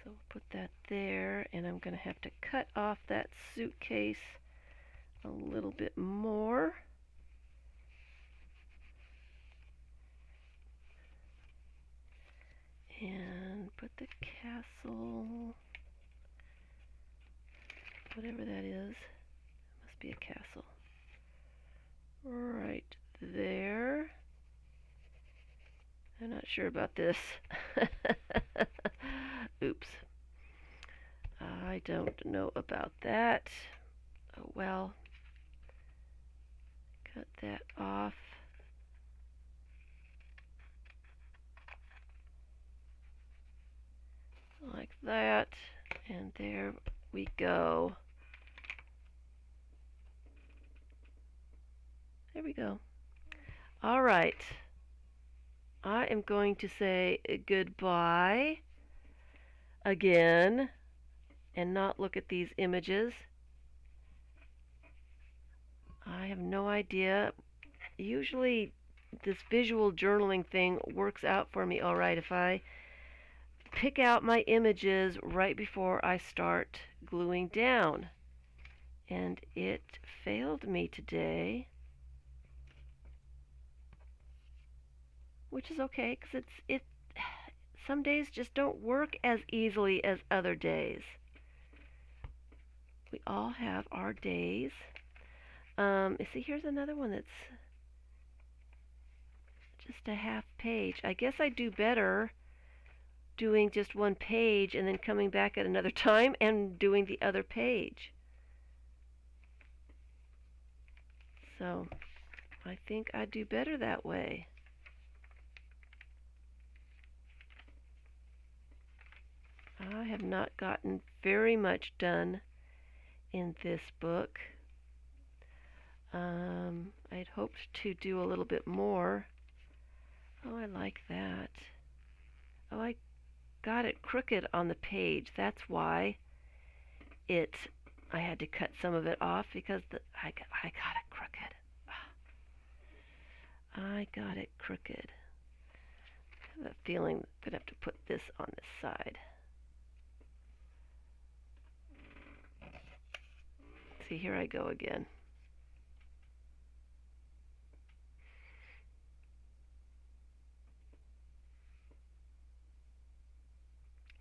So we'll put that there, and I'm going to have to cut off that suitcase a little bit more. And put the castle, whatever that is, it must be a castle, right there. I'm not sure about this. Oops. I don't know about that. Oh well. Cut that off. Like that. And there we go. There we go. All right. I am going to say goodbye again and not look at these images. I have no idea. Usually this visual journaling thing works out for me all right if I pick out my images right before I start gluing down. And it failed me today, which is okay because some days just don't work as easily as other days. We all have our days. See, here's another one that's just a half page. I guess I do better doing just one page and then coming back at another time and doing the other page. So I think I do better that way. I have not gotten very much done in this book. I'd hoped to do a little bit more. Oh, I like that. Oh, I got it crooked on the page. That's why I had to cut some of it off because I got it crooked. I got it crooked. I have a feeling I'm going to have to put this on this side. See, here I go again.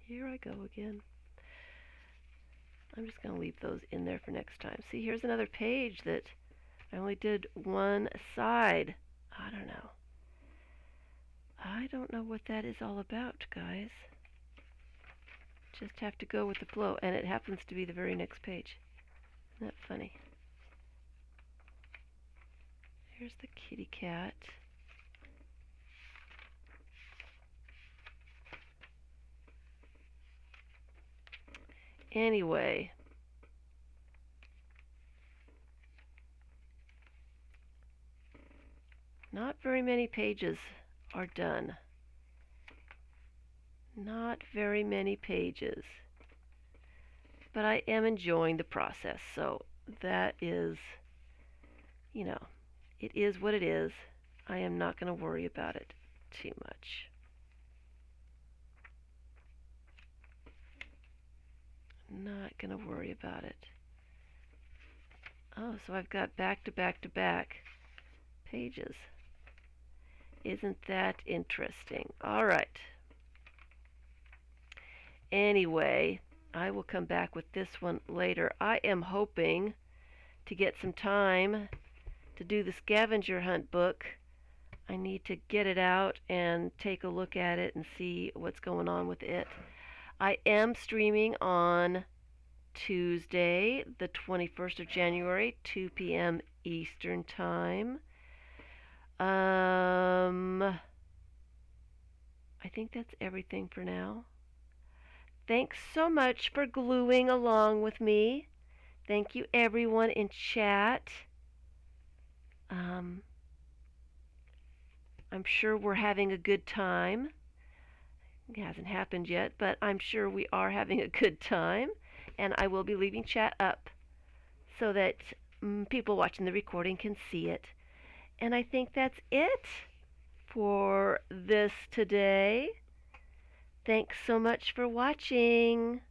Here I go again. I'm just going to leave those in there for next time. See, here's another page that I only did one side. I don't know. I don't know what that is all about, guys. Just have to go with the flow, and it happens to be the very next page. Isn't that funny? Here's the kitty cat. Anyway, not very many pages are done. Not very many pages. But I am enjoying the process, so that is, you know, it is what it is. I am not going to worry about it too much. Not going to worry about it. Oh, so I've got back to back to back pages. Isn't that interesting? All right. Anyway, I will come back with this one later. I am hoping to get some time to do the scavenger hunt book. I need to get it out and take a look at it and see what's going on with it. I am streaming on Tuesday, the 21st of January, 2 p.m. Eastern Time. I think that's everything for now. Thanks so much for gluing along with me. Thank you, everyone in chat. I'm sure we're having a good time. It hasn't happened yet, but I'm sure we are having a good time. And I will be leaving chat up so that people watching the recording can see it. And I think that's it for this today. Thanks so much for watching.